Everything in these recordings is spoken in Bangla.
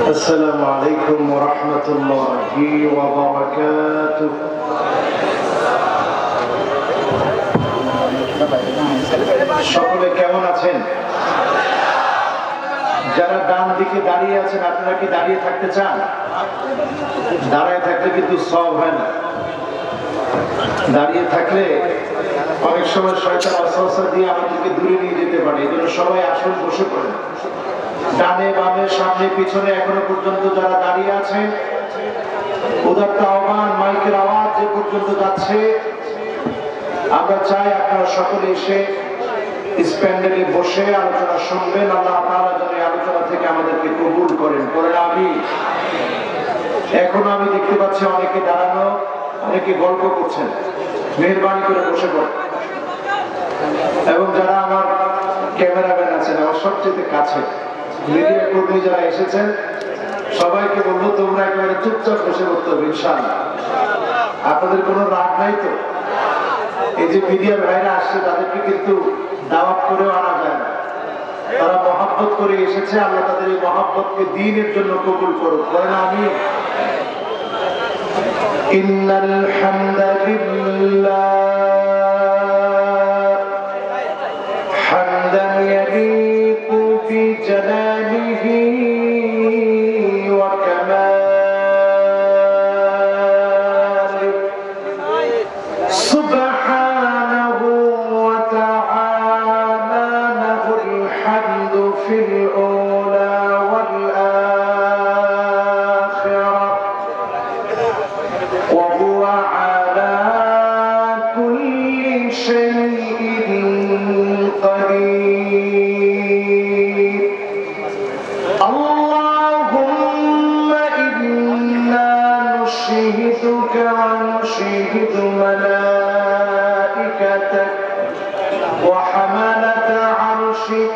السلام عليكم ورحمة الله وبركاته. সকলে কেমন আছেন? যারা ডান দিকে দাঁড়িয়ে আছেন আপনারা কি দাঁড়িয়ে থাকতে চান? দাঁড়িয়ে থাকলে কিন্তু সওয়াব হয় না। দাঁড়িয়ে থাকলে অনেক সময় শয়তান ওয়াসওয়াসা দিয়ে আমাদেরকে দূরে নিয়ে যেতে পারে। এজন্য সবাই আসুন, বসে পড়েন। ডানে বামে সামনে পিছনে এখনো পর্যন্ত যারা দাঁড়িয়ে আছেন, উদাত্ত আহ্বান, মাইকের আওয়াজ যে পর্যন্ত যাচ্ছে, আমরা চাই আপনারা সকলে এসে প্যান্ডেলে বসে আলোচনা শুনবেন। আল্লাহ তাআলা যেন এই আলোচনা থেকে আমাদেরকে কবুল করেন। পরে এখনো আমি দেখতে পাচ্ছি অনেকে দাঁড়ানো, অনেকে গল্প করছেন। মেহেরবানি করে বসে পড়েন। এবং যারা আমার ক্যামেরাম্যান আছেন, আমার সবচেয়ে কাছে মিডিয়া কর্মী যারা এসেছেন, সবাইকে বলবো তোমরা একেবারে চুপচাপ বসে পড়তে হবে ইনশাআল্লাহ। আপনাদের কোনো রাগ নাই তো? এই যে মিডিয়ার ভাইরা আসছে তাদেরকে কিন্তু দাওয়াত করেও আনা যায় না। তারা মহব্বত করে এসেছে, আল্লাহ তাদের এই মহব্বতকে দ্বীনের জন্য কবুল করুক। বলেন আমিন। ইন্নাল হামদালিল্লাহ হামদান ইয়ালিকু বিজালালিহি ওয়া কামালিহি সুবহানাহু ওয়া তাআলা লাহুল হামদু ফিল উলা ওয়াল আখিরাহ ওয়া হুয়া আলা কুল্লি শাইইন قدير. اللهم إنا نشهدك ونشهد ملائكتك وحملة عرشك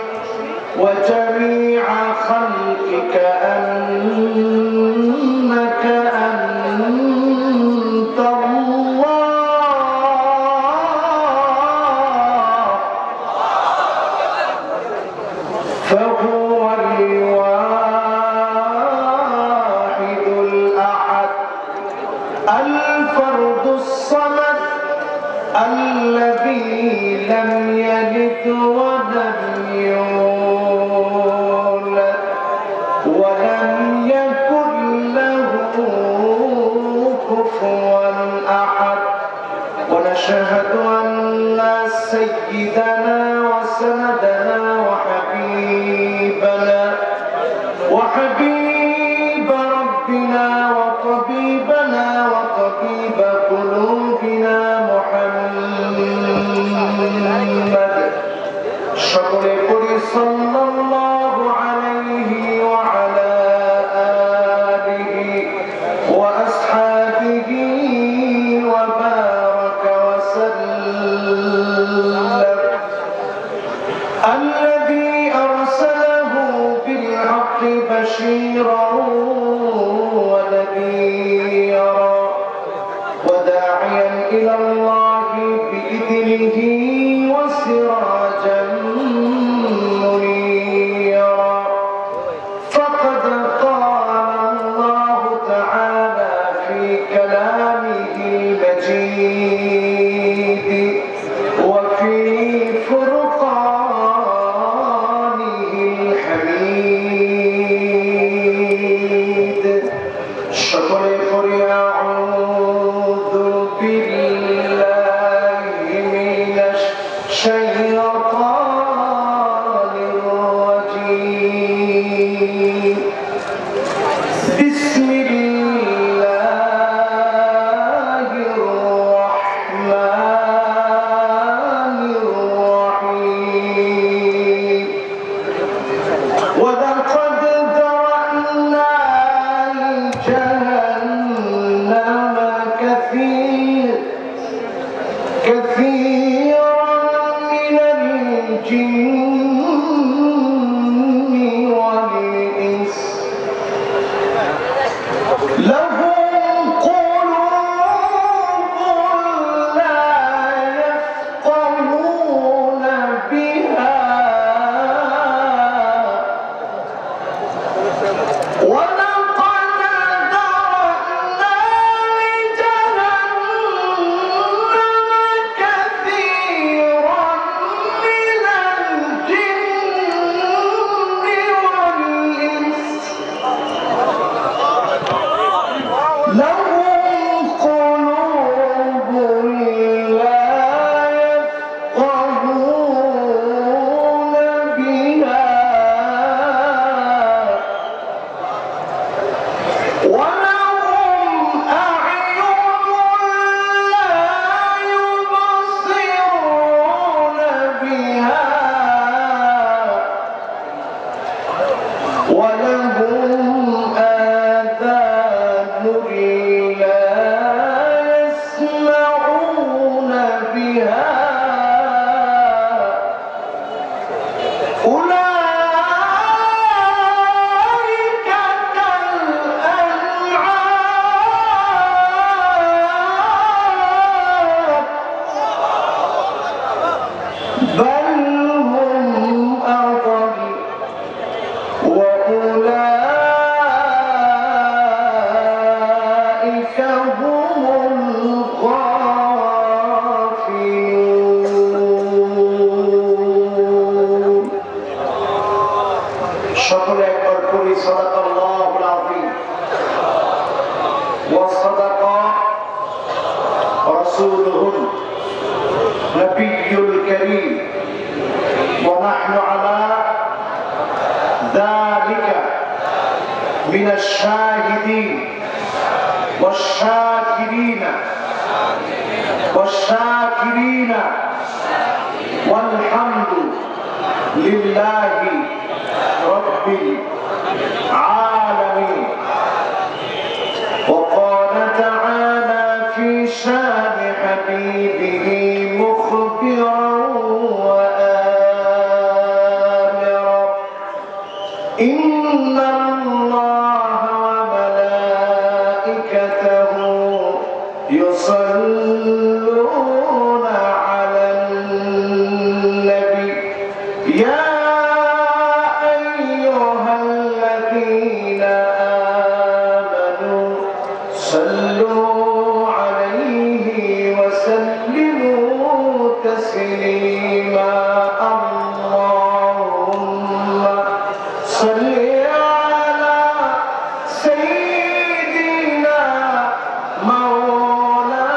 وجميع خلقك أنك أنت الله فهو الواحد الأحد الفرد الصمد الذي لم يلد ولم يولد ولم يكن له كفوا أحد. ونشهد أن سيدنا وسندنا وحبيب ربنا وطبيبنا وطبيب قلوبنا محمد شكر صلى الله عليه وعلى آله وأصحابه وبارك وسلم. الذي أرسله بالحق بشيرا ونذيرا وداعيا إلى الله بإذنه وسراجا منيرا. فقد قال الله تعالى في كلامه المجيد وفي فرقانه الحميد. شكر أعوذ بالله من الشيطان الرجيم. بسم الله الرحمن الرحيم. ولقد ذرأنا لجهنم كثيرا من الجن والإنس لهم قلوب لا يفقهون بها ولا من الشاهدين والشاكرين والشاكرين والحمد لله رب العالمين. وقال تعالى في شان حبيبه مخبرا وآمرا إن الله وملائكته يصلون على النبي يا أيها الذين آمنوا صلوا عليه وسلموا تسليما. اللهم صل على سيدنا مولانا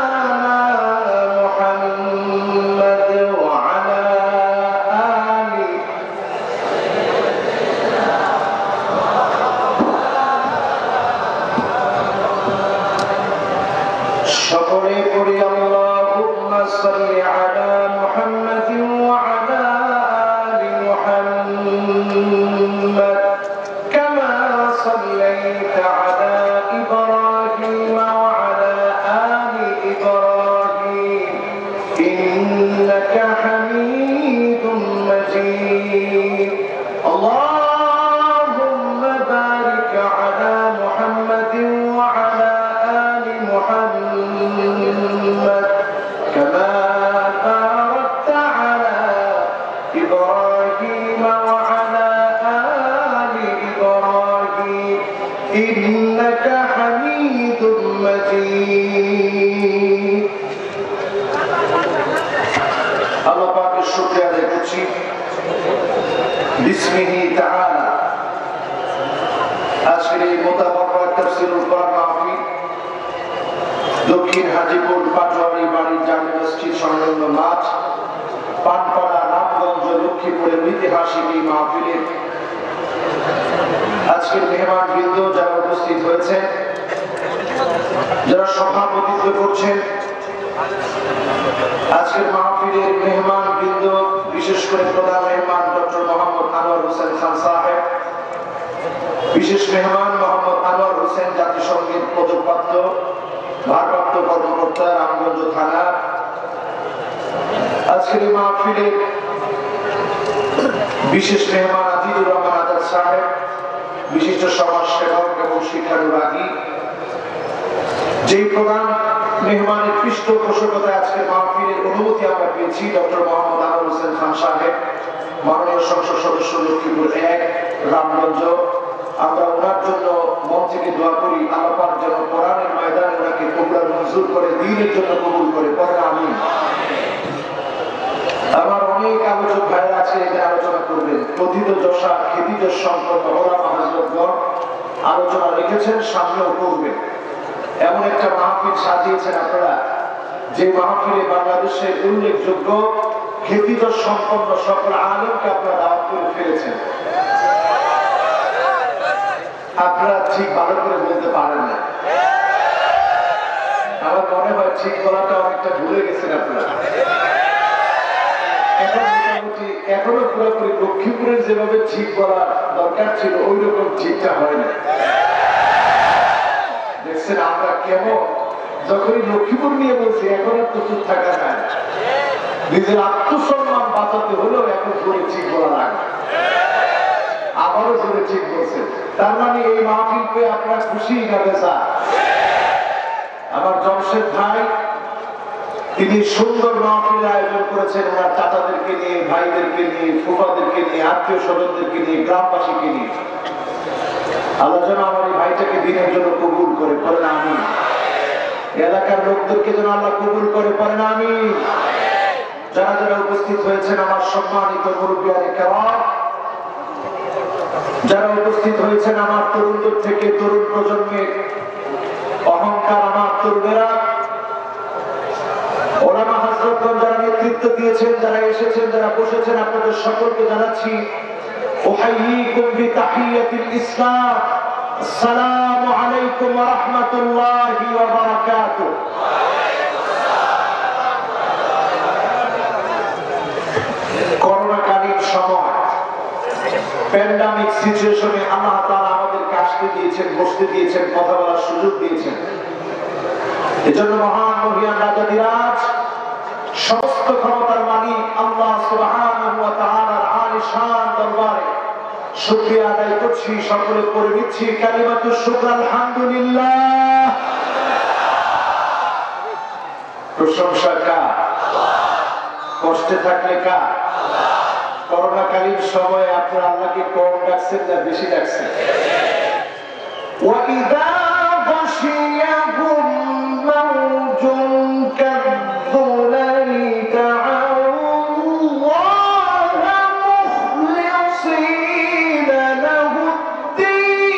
محمد وعلى آله. সকলে পড়ি আল্লাহুম্মা সাল্লি আলা মুহাম্মাদিন ওয়া আলা আলি মুহাম্মাদ কামা সাল্লাইতা আলা ইব্রাহিম ওয়া আলা আলি ইব্রাহিম ইন্নাকা হামিদুম মাজিদ. আল্লাহুম্মা বারিক আলা মুহাম্মাদিন ওয়া আলা আলি মুহাম্মাদ كما باركت على إبراهيم وعلى آل إبراهيم إنك حميد مجيد. الله পাক এর শুকরিয়া আদায় করছি বিসমিহি তাআলা। আজকের এই মোতাবারক তাফসীরুল কোরআন মাহফিল দক্ষিণ হাজীপুর পাটোয়ারি বাড়ির জামে মসজিদ সংলগ্ন মাঠ পানপাড়া রামগঞ্জ লক্ষ্মীপুরের ঐতিহাসিক এই মাহফিলের আজকের মেহমান বৃন্দ যারা উপস্থিত হয়েছেন, যারা সভাপতিত্ব করছেন, আজকের মাহফিলের মেহমান বৃন্দ, বিশেষ করে প্রধান মেহমান ডক্টর মোহাম্মদ আনোয়ার হোসেন খান সাহেব, বিশেষ মেহমান মোহাম্মদ আনোয়ার হোসেন জাতিসংঘের পদকপ্রাপ্ত ভারপ্রাপ্ত কর্মকর্তা রামগঞ্জ থানা। আজকের এই মাহফিলে বিশেষ মেহমান আজিজুর রহমান আজাদ সাহেব, বিশিষ্ট সমাজ সেবক এবং শিক্ষানুরাগী। যেই প্রধান মেহমানের পৃষ্ঠপোষকতায় আজকের মাহফিলের অনুমতি আমরা পেয়েছি ডক্টর মোহাম্মদ আনোয়ার হোসেন খান সাহেব, মাননীয় সংসদ সদস্য লক্ষ্মীপুর 1 রামগঞ্জ। আমরা ওনার জন্য মন থেকে দোয়া করি আল্লাহ পাক যেন কোরআনের ময়দানে ওনাকে কবুল মঞ্জুর করে, দ্বীনের জন্য কবুল করে, পড়েন আমিন। আমার অনেক আলোচক ভাইরা আছে, এটা আলোচনা করবেন। কথিত যশা খ্যাতিজ সম্পন্ন ওলামা হযরতগণ আলোচনা রেখেছেন, সামনেও করবেন। এমন একটা মাহফিল সাজিয়েছেন আপনারা, যে মাহফিলে বাংলাদেশের উল্লেখযোগ্য খ্যাতিজ সম্পন্ন সকল আলেমকে আপনারা দাওয়াত করে ফেলেছেন। আপনারা ঠিক ভালো করে বলতে পারেন না, আমার মনে হয় ঠিক বলাটা অনেকটা ভুলে গেছেন আপনারা। এখন মোটামুটি এখনো পুরোপুরি লক্ষ্মীপুরের যেভাবে ঠিক বলা দরকার ছিল ওই রকম ঠিকটা হয় না। দেখছেন আমরা কেমন যখনই লক্ষ্মীপুর নিয়ে বলছি এখন আর তো চুপ থাকা যায় না। নিজের আত্মসম্মান বাঁচাতে হলেও এখন জোরে ঠিক বলা লাগে, আবারও জোরে ঠিক বলছে। তার মানে এই মাহফিল পেয়ে আপনারা খুশি না বেচা? আমার জমশেদ ভাই তিনি সুন্দর মাহফিল আয়োজন করেছেন, ওনার চাচাদেরকে নিয়ে, ভাইদেরকে নিয়ে, ফুফাদেরকে নিয়ে, আত্মীয় স্বজনদেরকে নিয়ে, গ্রামবাসীকে নিয়ে। আল্লাহ যেন আমার এই ভাইটাকে দিনের জন্য কবুল করে, পড়েন আমিন। এলাকার লোকদেরকে যেন আল্লাহ কবুল করে, পড়েন আমিন। যারা যারা উপস্থিত হয়েছেন আমার সম্মানিত মুরব্বিয়ানে কেরাম, যারা উপস্থিত হয়েছেন আমার তরুণদের থেকে তরুণ প্রজন্মের অহংকার, আমার তরুণেরা, ওলামা হযরতগণ যারা নেতৃত্ব দিয়েছেন, যারা এসেছেন, যারা বসেছেন, আপনাদের সকলকে জানাচ্ছি উহাইয়িকুম বিতাহিয়াতিল ইসলাম আসসালামু আলাইকুম ওয়া রাহমাতুল্লাহি ওয়া বারাকাতুহু। করোনাকালীন সময়, প্যান্ডামিক সিচুয়েশনে আল্লাহ তাআলা আমাদেরকে আসতে দিয়েছেন, বসতে দিয়েছেন, কথা বলার সুযোগ দিয়েছেন। এজন্য মহান মহিয়ান রাজাধিরাজ, সমস্ত ক্ষমতার মালিক আল্লাহ সুবহানাহু ওয়া তাআলার আলিশান দরবারে শুকরিয়া আদায় করছি, সকলে পড়ে নিচ্ছি কালিমাতুশ শুকর আলহামদুলিল্লাহ। প্রশংসা কার? কষ্টে থাকলে কার? করোনাকালীন সময়ে আপনারা আল্লাহকে কম ডাকছেন না বেশি ডাকছেন? ওয়াইদা গাশিয়াহুম মাউজুন কাযযুলালি তাআল্লাহা মুখলিসিনা লাহুদ্দীন।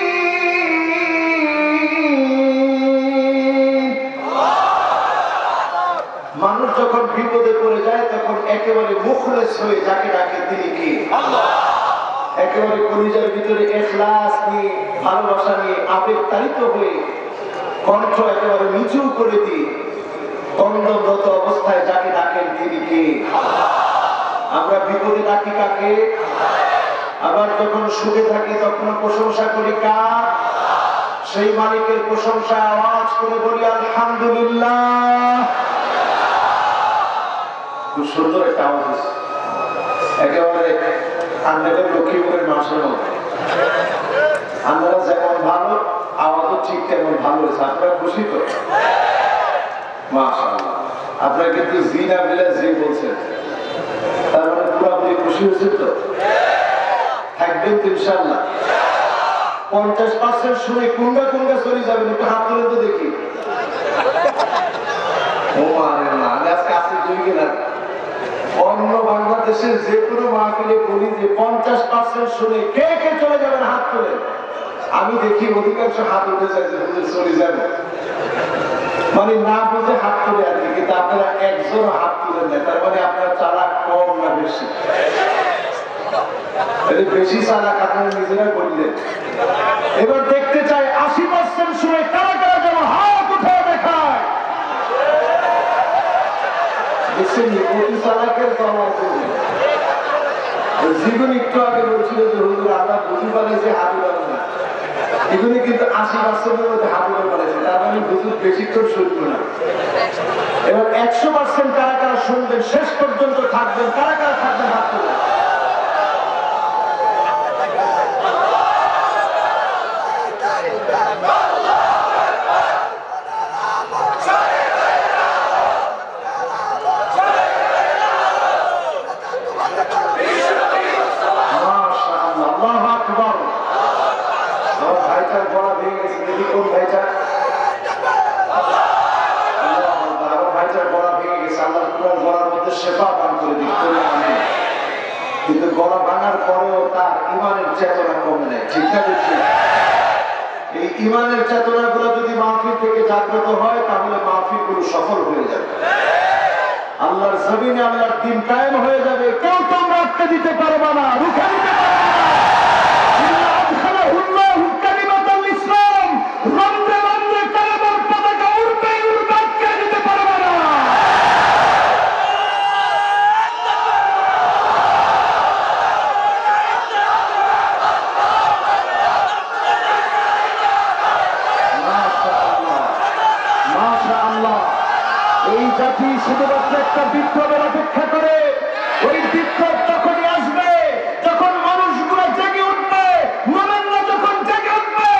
মানুষ যখন বিপদে পড়ে যায় তখন একেবারে মুখলেস হয়ে যাকে ডাকে তিনি কি? আল্লাহ। একেবারে কলিজার ভিতরে ইখলাস নিয়ে, ভালোবাসা নিয়ে, আবেগ তাড়িত হয়ে কণ্ঠ একেবারে নিচু করে দিয়ে কন্দনরত অবস্থায় যাকে ডাকেন তিনি কি? আল্লাহ। আমরা বিপদে ডাকি কাকে? আবার যখন সুখে থাকি তখন প্রশংসা করি কার? সেই মালিকের প্রশংসা আওয়াজ করে বলি আলহামদুলিল্লাহ। খুব সুন্দর একটা আওয়াজ, একেবারে আন্দাজের লক্ষ্মীপুরের মানুষের মধ্যে। আপনারা যেমন ভালো, আওয়াজও ঠিক তেমন ভালো হয়েছে। আপনারা খুশি তো? মাশাআল্লাহ। আপনারা কিন্তু জি না বলে জি বলছেন, তার মানে পুরোপুরি খুশি হয়েছেন তো? থাকবেন তো ইনশাআল্লাহ? 50% শুনে কোনটা কোনটা চলে যাবেন, একটু হাত তুলে তো দেখি। ও মারে না, আজকে আসে দুই গেলাম। অন্য বাংলাদেশের যে কোনো মাহফিলে বলি যে 50% শুনে কে কে চলে যাবেন হাত তুলে। আমি দেখি অধিকাংশ হাত উঠে যায় যে হুজুর চলে যাবে, মানে না বুঝে হাত তুলে আর কি। কিন্তু আপনারা একজন হাত তুলে নেন, তার মানে আপনার চালাক কম না বেশি? বেশি চালাক আপনারা নিজেরা বললেন। এবার দেখতে চাই 80% শুনে কারা কারা যেন হাত উঠে দেখায়। জীবন একটু আগে বলছিল যে হুজুর আমরা বুঝি পালাইছি হাত উঠাবো না, এগুলি কিন্তু 80% মধ্যে হাত উঠে পালাইছে, তার মানে হুজুর বেশিক্ষণ শুনবো না। এবার 100% কারা কারা শুনবেন, শেষ পর্যন্ত থাকবেন, কারা কারা থাকবেন হাত তুলে। কিন্তু গলা ভাঙার পরেও তার ইমানের চেতনা কমে নেয়, ঠিক না? এই ইমানের চেতনা গুলো যদি মাহফিল থেকে জাগ্রত হয় তাহলে মাহফিল গুলো সফল হয়ে যাবে, আল্লাহর জমিনে আল্লাহর দ্বীন কায়েম হয়ে যাবে। কেউ তোমরা আটকে দিতে পারবে না, রুখে দিতে পারবে না। এই জাতি শুধুমাত্র একটা বিপ্লবের অপেক্ষা করে। ওই বিপ্লব তখনই আসবে যখন মানুষগুলো জেগে উঠবে, মোমেনরা যখন জেগে উঠবে,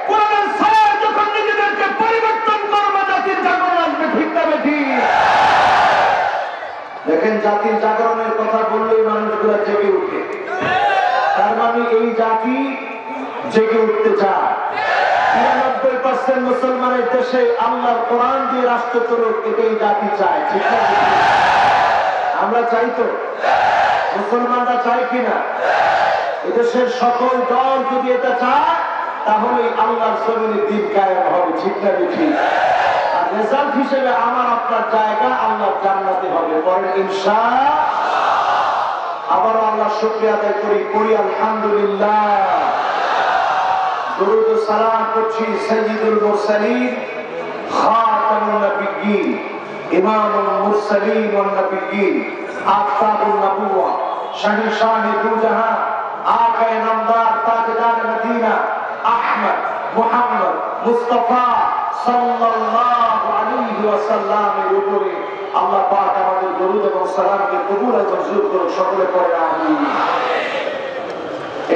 কোরআনের ছায়ায় যখন নিজেদেরকে পরিবর্তন করবে, জাতির জাগরণ আসবে, ঠিক না বেঠিক? দেখেন, জাতির জাগরণের কথা বললেই মানুষগুলো জেগে উঠে, তার মানে এই জাতি জেগে উঠতে চায়। 93% মুসলমানের দেশে আল্লাহর কোরআন দিয়ে রাষ্ট্র চলুক, এটাই জাতি চায়, ঠিক না? আমরা চাই তো? মুসলমানরা চায় কিনা? এদেশের সকল দল যদি এটা চায় তাহলে আল্লাহর জমিনে দ্বীন কায়েম হবে, ঠিক না বেঠিক? আর রেজাল্ট হিসেবে আমার আপনার জায়গা আল্লাহর জান্নাতে হবে। পরে ইনশাআল্লাহ আবারও আল্লাহর শুকরিয়া আদায় করি আলহামদুলিল্লাহ। দুরূদ ও সালাম করছি সাইয়্যিদুল মুরসালিন খাতামুন নবিয়্যিন ইমামুল মুরসালিন ওয়ান নবিয়্যিন আফতাবুন নবুওয়া শাহিনশাহ দু জাহান আকায়ে নামদার তাজদার মদিনা আহমদ মুহাম্মদ মুস্তাফা সাল্লাল্লাহু আলাইহি ওয়াসাল্লামের উপরে আল্লাহ পাক আমাদের দরুদ এবং সালামকে কবুল ও মঞ্জুর করুন। সকলে পড়ে আমিন।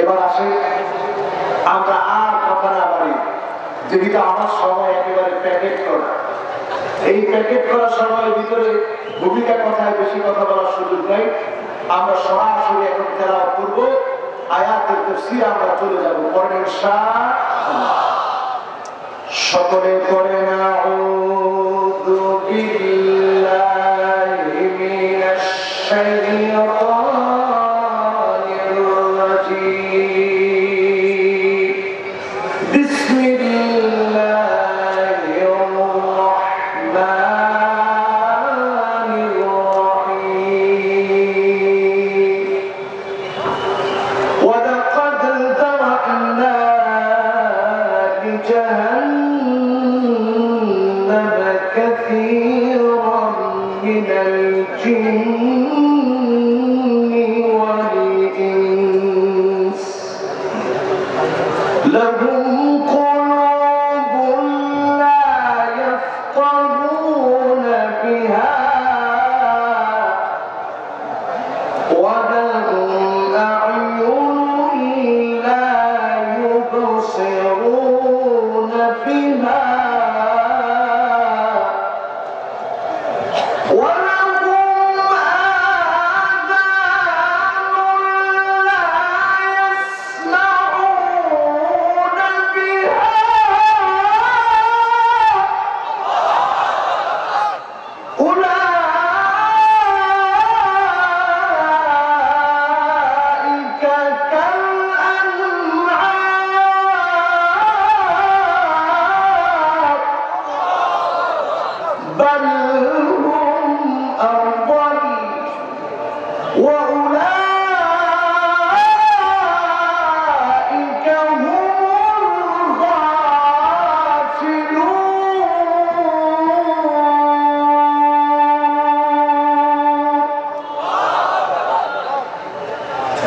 এবার আসে আমরা আর কথা না বাড়ি, যেটা আমার সময় একেবারে প্যাকেট করা। এই প্যাকেট করা সময়ের ভিতরে ভূমিকা কথায় বেশি কথা বলার সুযোগ নেই। আমরা সরাসরি এখন তেলাওয়াত করব, আয়াতের তাফসীর আমরা চলে যাব। পড়েন ইনশাআল্লাহ। সকলে পড়েন আউযু বিল্লাহি মিনাশ শাইতানির রাজীম। বিসমিল্লাহির রাহমানির রাহিম। ওয়ালাকাদ যারা'না লিজাহান্নাম কাসীরাম মিনাল জিন্নি ওয়াল ইনস লাহুম কুলুবুন লা ইয়াফকাহুনা বিহা ওয়া লাহুম আ'য়ুনুন লা ইউবসিরুনা বিহা ওয়া লাহুম আযানুন লা ইয়াসমাউনা বিহা উলাইকা কাল আনআম বাল হুম আযাল ওয়া উলাইকা হুমুল গাফিলুন।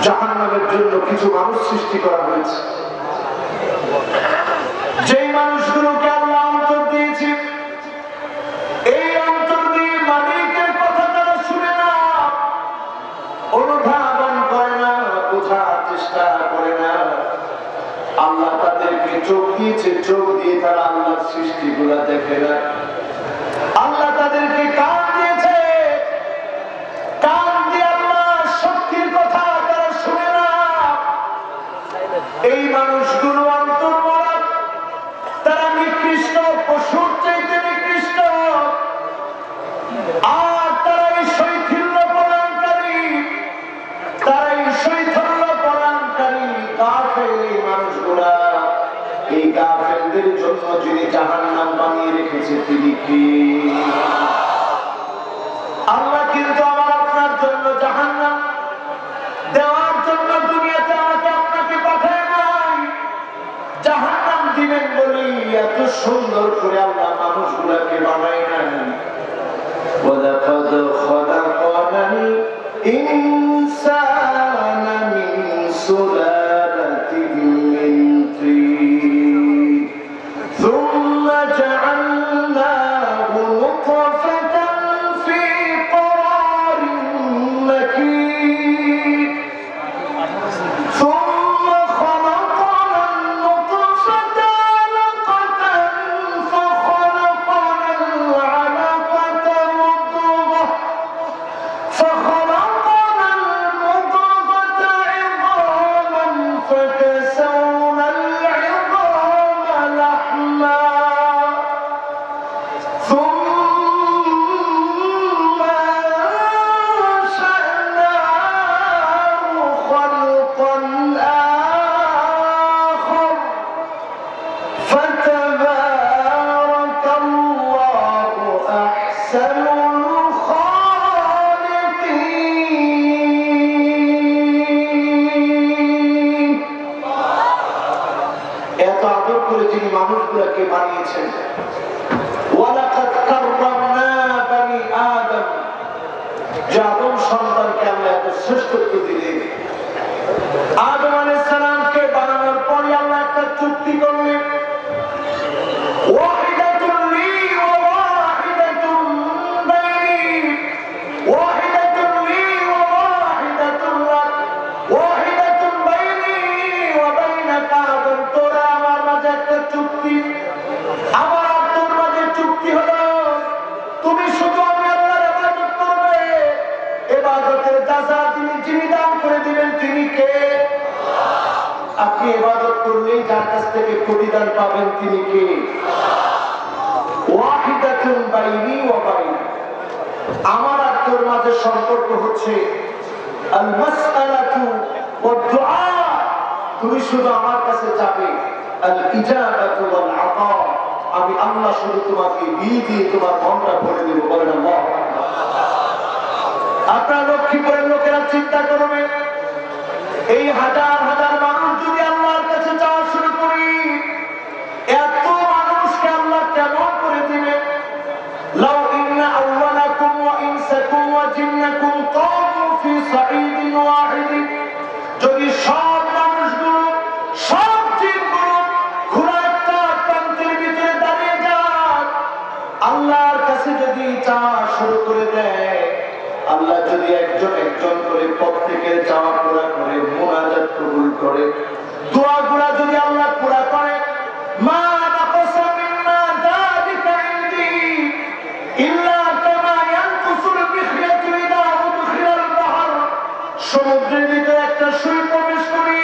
জাহান্নামের জন্য কিছু মানুষ সৃষ্টি করা হয়েছে, যেই মানুষগুলোকে আল্লাহ অন্তর দিয়েছে। এই অন্তর দিয়ে মালিকের কথা তারা শুনে না, অনুধাবন করে না, বোঝার চেষ্টা করে না। আল্লাহ তাদেরকে চোখ দিয়েছে, চোখ দিয়ে তারা আল্লাহর সৃষ্টিগুলা দেখে না। আল্লাহ তাদেরকে কান দিয়েছে, কান দিয়ে আল্লাহর শক্তির কথা তারা শুনে না। এই মানুষগুলো অন্তর মরা, তারা নিকৃষ্ট, পশুর চাইতে নিকৃষ্ট। আর তারা এই শৈথিল্য প্রদানকারী, তারা এই শৈথল্য প্রদানকারী গাফেল এই মানুষগুলা। এই গাফেলদের জন্য যিনি জাহান্নাম বানিয়ে রেখেছে তিনি কি? আল্লাহ কিন্তু আমার আপনার জন্য জাহান্নাম দেওয়ার জন্য দুনিয়াতে আমাকে আপনাকে পাঠায় নাই। জাহান্নাম দিবেন বলি এত সুন্দর করে আল্লাহ মানুষগুলাকে বানায় নাই। ওয়ালাকাদ খালাকনাল ইনসানা মিন সুলালাতিন মিন তিন সুম্মা জাআলনাহু নুতফাতান ফি قرارٍ مكين ثم خلقنا النطفة علقة فخلقنا العلقة مضغة فخلقنا المضغة عظاما فكسونا العظام لحما ثم أنشأناه خلقا آخر فتبارك الله أحسن الخالقين। এত মানুষগুলোকে বানিয়েছেন। ওয়ালাকাদ কাররামনা বানি আদম, আদম সন্তানকে আল্লাহ এত শ্রেষ্ঠত্ব দিলেন। আদম আলাইহিস সালামকে বানানোর পরে আল্লাহ একটা চুক্তি করলেন, ওয়াহিদাতুন লি ওয়া ওয়াহিদাতুন বাইনি, ওয়াহিদাতুন লি ওয়া ওয়াহিদাতুন লাক, ওয়াহিদাতুন বাইনি ওয়া বাইনাকা। আদম, তোরা আমার মাঝে একটা চুক্তি, আমার আর তোর মাঝে চুক্তি হলো, তুমি শুধু আমি আল্লাহর ইবাদত করবে। ইবাদতের যাজা যিনি দান করে দিবেন তিনি কে? আপনি ইবাদত করলেই যার কাছ থেকে প্রতিদান পাবেন তিনি কে? ওয়াহিদাতুন বাইনি ওয়া বাইনা, আমার আর তোর মাঝে সম্পর্ক হচ্ছে আল মাসআলাতু ওয়াদ দুআ। তুমি শুধু আমার কাছে যাবে, আল ইজাবাতু ওয়াল আতা, আমি আল্লাহ শুধু তোমাকে দিয়ে তোমার মনটা ভরে দেব। বলেন আল্লাহু আকবার। আপনারা লক্ষ্মীপুরের লোকেরা চিন্তা করবেন, এই হাজার হাজার মানুষ যদি আল্লাহর কাছে যাওয়া শুরু করি, এত মানুষকে আল্লাহ কেমন করে দিবে? লাউ ইন্না আউওয়ালাকুম ওয়া ইনসাকুম ওয়া জিন্নাকুম কামু ফি সাঈদিন ওয়াহিদ, যদি সব মানুষগুলো সব জিনগুলো ঘোড়া একটা প্রান্তের ভিতরে দাঁড়িয়ে যায়, আল্লাহর কাছে যদি যাওয়া শুরু করে দেয়, আল্লাহ যদি একজন একজন করে প্রত্যেকের চাওয়া পুরা করে, মুনাজাত কবুল করে, দোয়াগুলা যদি আল্লাহ পুরা করে, মা নাকাসা মিন্না যালিকা ইনদি ইল্লা কামা ইয়ানকুসুল বিখয়াতু ইদা উদখিলাল বাহর। সমুদ্রের ভিতরে একটা সুই প্রবেশ করি,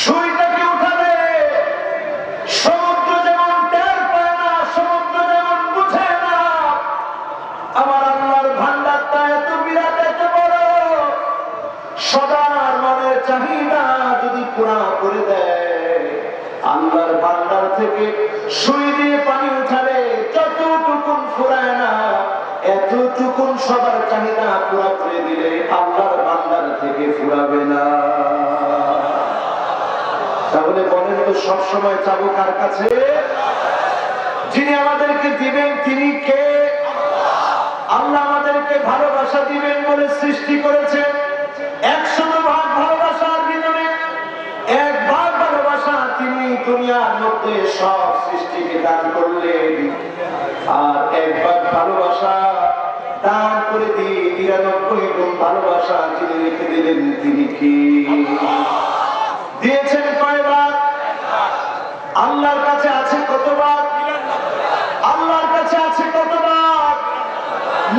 সুইটাকে উঠাবে, সমুদ্র যেমন টের পায় না, সমুদ্র যেমন বুঝে না, আমার আল্লাহর ভান্ডারটা এত বিরাট এত বড়, সবার মনের চাহিদা যদি পুরা করে দেয়, আল্লাহর ভান্ডার থেকে সুই দিয়ে পানি উঠালে যতটুকুন ফুরায় না, এতটুকুন সবার চাহিদা পুরা করে দিলে আল্লাহর ভান্ডার থেকে ফুরাবে না। তাহলে বলেন তো, সবসময় চাবো কার কাছে? যিনি আমাদেরকে দিবেন তিনি কে? আল্লাহ আমাদেরকে ভালোবাসা দিবেন বলে সৃষ্টি করেছেন। 100 ভাগ ভালোবাসার ভিতরে 1 ভাগ ভালোবাসা তিনি দুনিয়ার মধ্যে সব সৃষ্টিকে দান করলেন, আর 1 ভাগ ভালোবাসা দান করে দিয়ে 99 গুণ ভালোবাসা যিনি রেখে দিলেন তিনি কি? দিয়েছেন কয় ভাগ? আল্লাহর কাছে আছে কত ভাগ? আল্লাহর কাছে আছে কত ভাগ?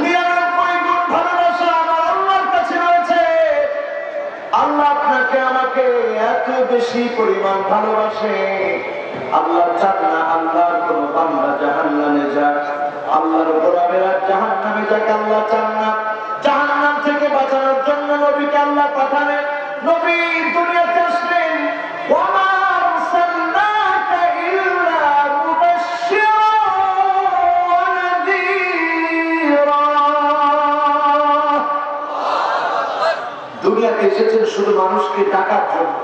99 গুণ ভালোবাসা আমার আল্লাহর কাছে রয়েছে। আল্লাহ আপনাকে আমাকে এত বেশি পরিমাণ ভালোবাসে, আল্লাহ চান না আল্লাহর কোন বান্দা জাহান্নামে যাক, আল্লাহর গোলামেরা জাহান্নামে যাক। আল্লাহ চান না। জাহান্নাম থেকে বাঁচানোর জন্য নবীকে আল্লাহ পাঠালেন। নবী দুনিয়াতে আসলেন, ওয়া মা আরসালনাকা ইল্লা মুবাশশিরান ওয়া নাযীরা। দুনিয়াতে এসেছেন শুধু মানুষকে ডাকার জন্য,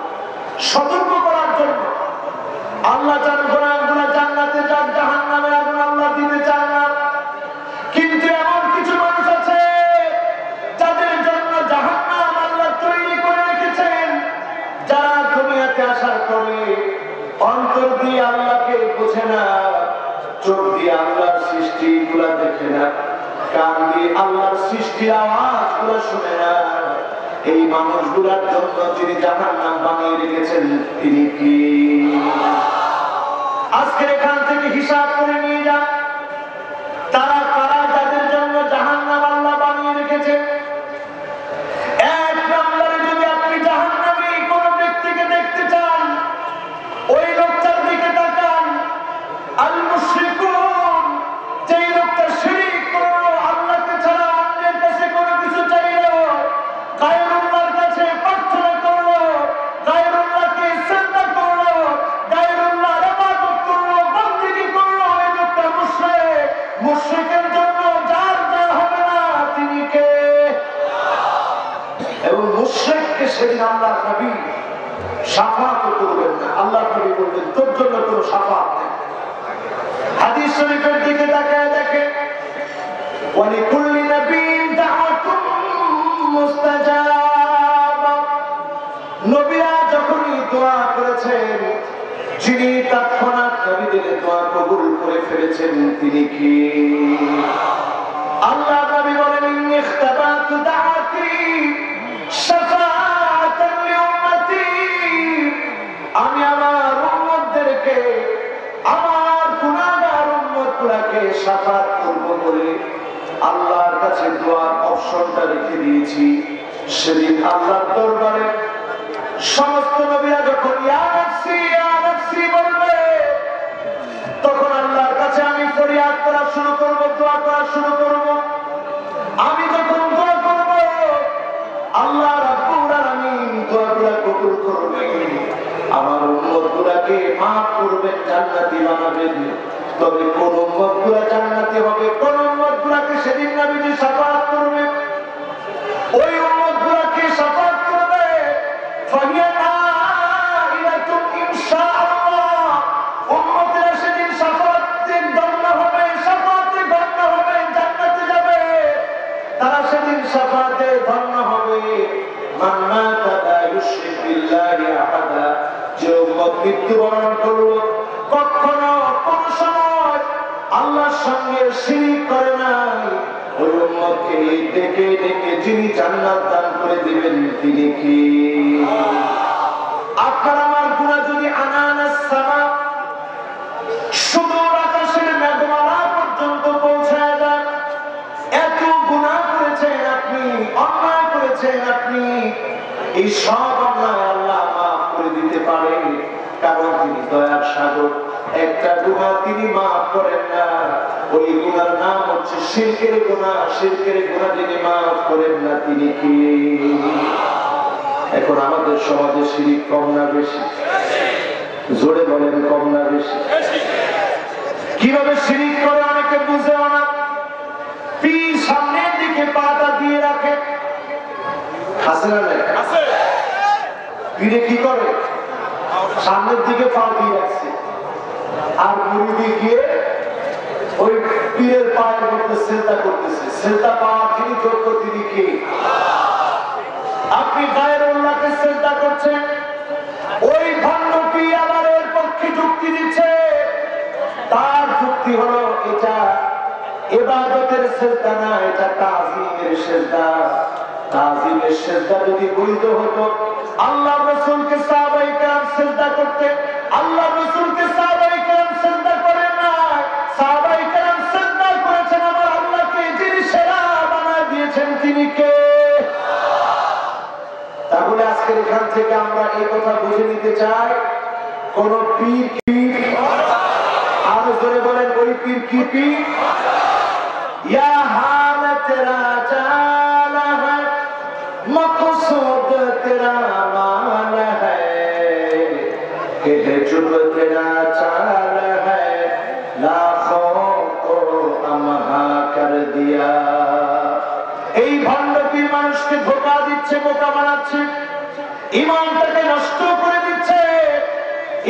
সতর্ক করার জন্য। আল্লাহ চান গোলামগুলো জান্নাতে যাক, জাহান্নামের আগুন আল্লাহ দিতে চান না। কিন্তু এমন কিছু মানুষ আছে যাদের জন্য জাহান্নাম আল্লাহ তৈরি করে রেখেছেন, যারা দুনিয়াতে আসার পরে অন্তর দিয়ে আল্লাহকে বোঝে না, চোখ দিয়ে আল্লাহর সৃষ্টিগুলা দেখে না, কান দিয়ে আল্লাহর সৃষ্টির আওয়াজগুলো শুনে না। এই মানুষগুলার জন্য যিনি জাহান্নাম বানিয়ে রেখেছেন তিনি কি? আজকে এখান থেকে হিসাব করে নিয়ে যান, তারা কারা যাদের জন্য জাহান্নাম আল্লাহ বানিয়ে রেখেছেন। 1 নম্বরে যদি আপনি জাহান্নামী কোন ব্যক্তিকে দেখতে চান, ওই লোকটার দিকে তাকান। আল মুশরিকুন, যেই লোকটা শিরক করলো, আল্লাহকে ছাড়া অন্যের কাছে কোনো কিছু চাইলো, গায়রুল্লাহর কাছে প্রার্থনা করলো, গায়রুল্লাহকে সিজদা করলো, গায়রুল্লাহর ইবাদত করলো, বন্দেগী করলো, এই লোকটা মুশরিক। মুশরিকের জন্য যার যার হবে না তিনি কে? এবং মুশরিককে সেদিন আল্লাহর নবী শাফাআত করবেন না। আল্লাহ নবী বললেন তোর জন্য কোনো শাফাআত নেই। হাদিস শরীফের দিকে তাকায় দেখেন, ওয়ালিকুল্লি নাবিয়্যিন দাওয়াতুন মুস্তাজাবা। নবীরা যখনই দোয়া করেছেন, যিনি তৎক্ষণাৎ নবীদের দোয়া কবুল করে ফেলেছেন তিনি কি? আল্লাহ নবী বলেন ইন্নী ইখতাবাতু দাওয়াতি শাফাআতান লিউম্মতি। আমি আমার উম্মতদেরকে, আমার গুনাহগার উম্মতগুলোকে শাফাআত করব বলে আল্লাহর কাছে দোয়ার অপশনটা রেখে দিয়েছি। সেদিন আল্লাহর দরবারে সমস্ত নবীরা যখন ইয়া নাফসি বলবে, তখন আল্লাহর কাছে আমি ফরিয়াদ করা শুরু করব, দোয়া করা শুরু করব। আমি যখন দোয়া করব, আল্লাহ রাব্বুল আলামিন দোয়াগুলো কবুল করবেন, আমার উম্মতগুলোকে maaf করবেন, জান্নাতি বানাবেন। তবে কোন উম্মতগুলো জান্নাতি হবে, কোন উম্মতগুলোকে সেদিন নবীজি শাফাআত করবেন, ওই উম্মতগুলোকে শাফাআত করবে ফাহিয়া নাইলাতুন ইনশাআল্লাহ। উম্মতেরা সেদিন শাফাআতে ধন্য হবে, শাফাআতে ধন্য হবে, জান্নাতে যাবে। তারা সেদিন শাফাআতে ধন্য হবে। মান মাতা লা ইউশরিক বিল্লাহি আহাদা, যে উম্মত মৃত্যুবরণ করলো কখনো কোন সময় আল্লাহর সঙ্গে শিরক করে নাই, ওই উম্মতকে ডেকে ডেকে যিনি জান্নাত দান করে দিবেন তিনি কি? আপনার আমার গুনাহ যদি আনানাস সামা, সুদূর আকাশের মেঘমালা পর্যন্ত পৌঁছায় যায়, এত গুনাহ করেছেন আপনি, অন্যায় করেছেন আপনি, এই সব অন্যায় আল্লাহ মাফ করে দিতে পারেন, কারণ তিনি দয়ার সাগর। একটা গুনাহ তিনি মাফ করেন না, ওই গুনার নাম হচ্ছে শিরকের গুনাহ। শিরকের গুনাহ যিনি মাফ করেন না তিনি কি? এখন আমাদের সমাজে শিরক কম না বেশি? জোরে বলেন, কম না বেশি? কিভাবে শিরক করে অনেকে বুঝেও না। পীর সামনের দিকে পাটা দিয়ে রাখে, আছে না নাই? পীরে কি করে? সামনের দিকে পা দিয়ে রাখছে, আর মুরিদি গিয়ে ওই পীরের পায়ের মধ্যে সেজদা করতেছে। সেজদা পাওয়ার যিনি যোগ্য তিনি কে? আপনি গায়রুল্লাহকে সেজদা করছেন, ওই ভণ্ড পীর আবার এর পক্ষে যুক্তি দিচ্ছে। তার যুক্তি হলো এটা ইবাদতের সেজদা না, এটা তাজিমের সেজদা। তাজিমের সেজদা যদি বৈধ হতো, আল্লাহ রাসূলকে সাহাবায়ে কেরাম সেজদা করতেন। আল্লাহ রাসূলকে সাহাবায়ে কেরাম সেজদা করেন না, সাহাবায়ে কেরাম সেজদা করেছেন আমার আল্লাহকে, যিনি সেরা বানায় দিয়েছেন তিনি কে? তাহলে আজকে এখান থেকে আমরা এই কথা বুঝে নিতে চাই, কোন পীর কি? আরো জোরে বলেন, ওই পীর কি পীর? ইয়া হাল তেরা চাল है, मकसूद तेरा माल है, कि जुब तेरा चाल है, लाखों को अमहा कर दिया। এই ভণ্ড পীর মানুষকে ধোঁকা দিচ্ছে, বোকা বানাচ্ছে, ঈমানটাকে নষ্ট করে দিচ্ছে,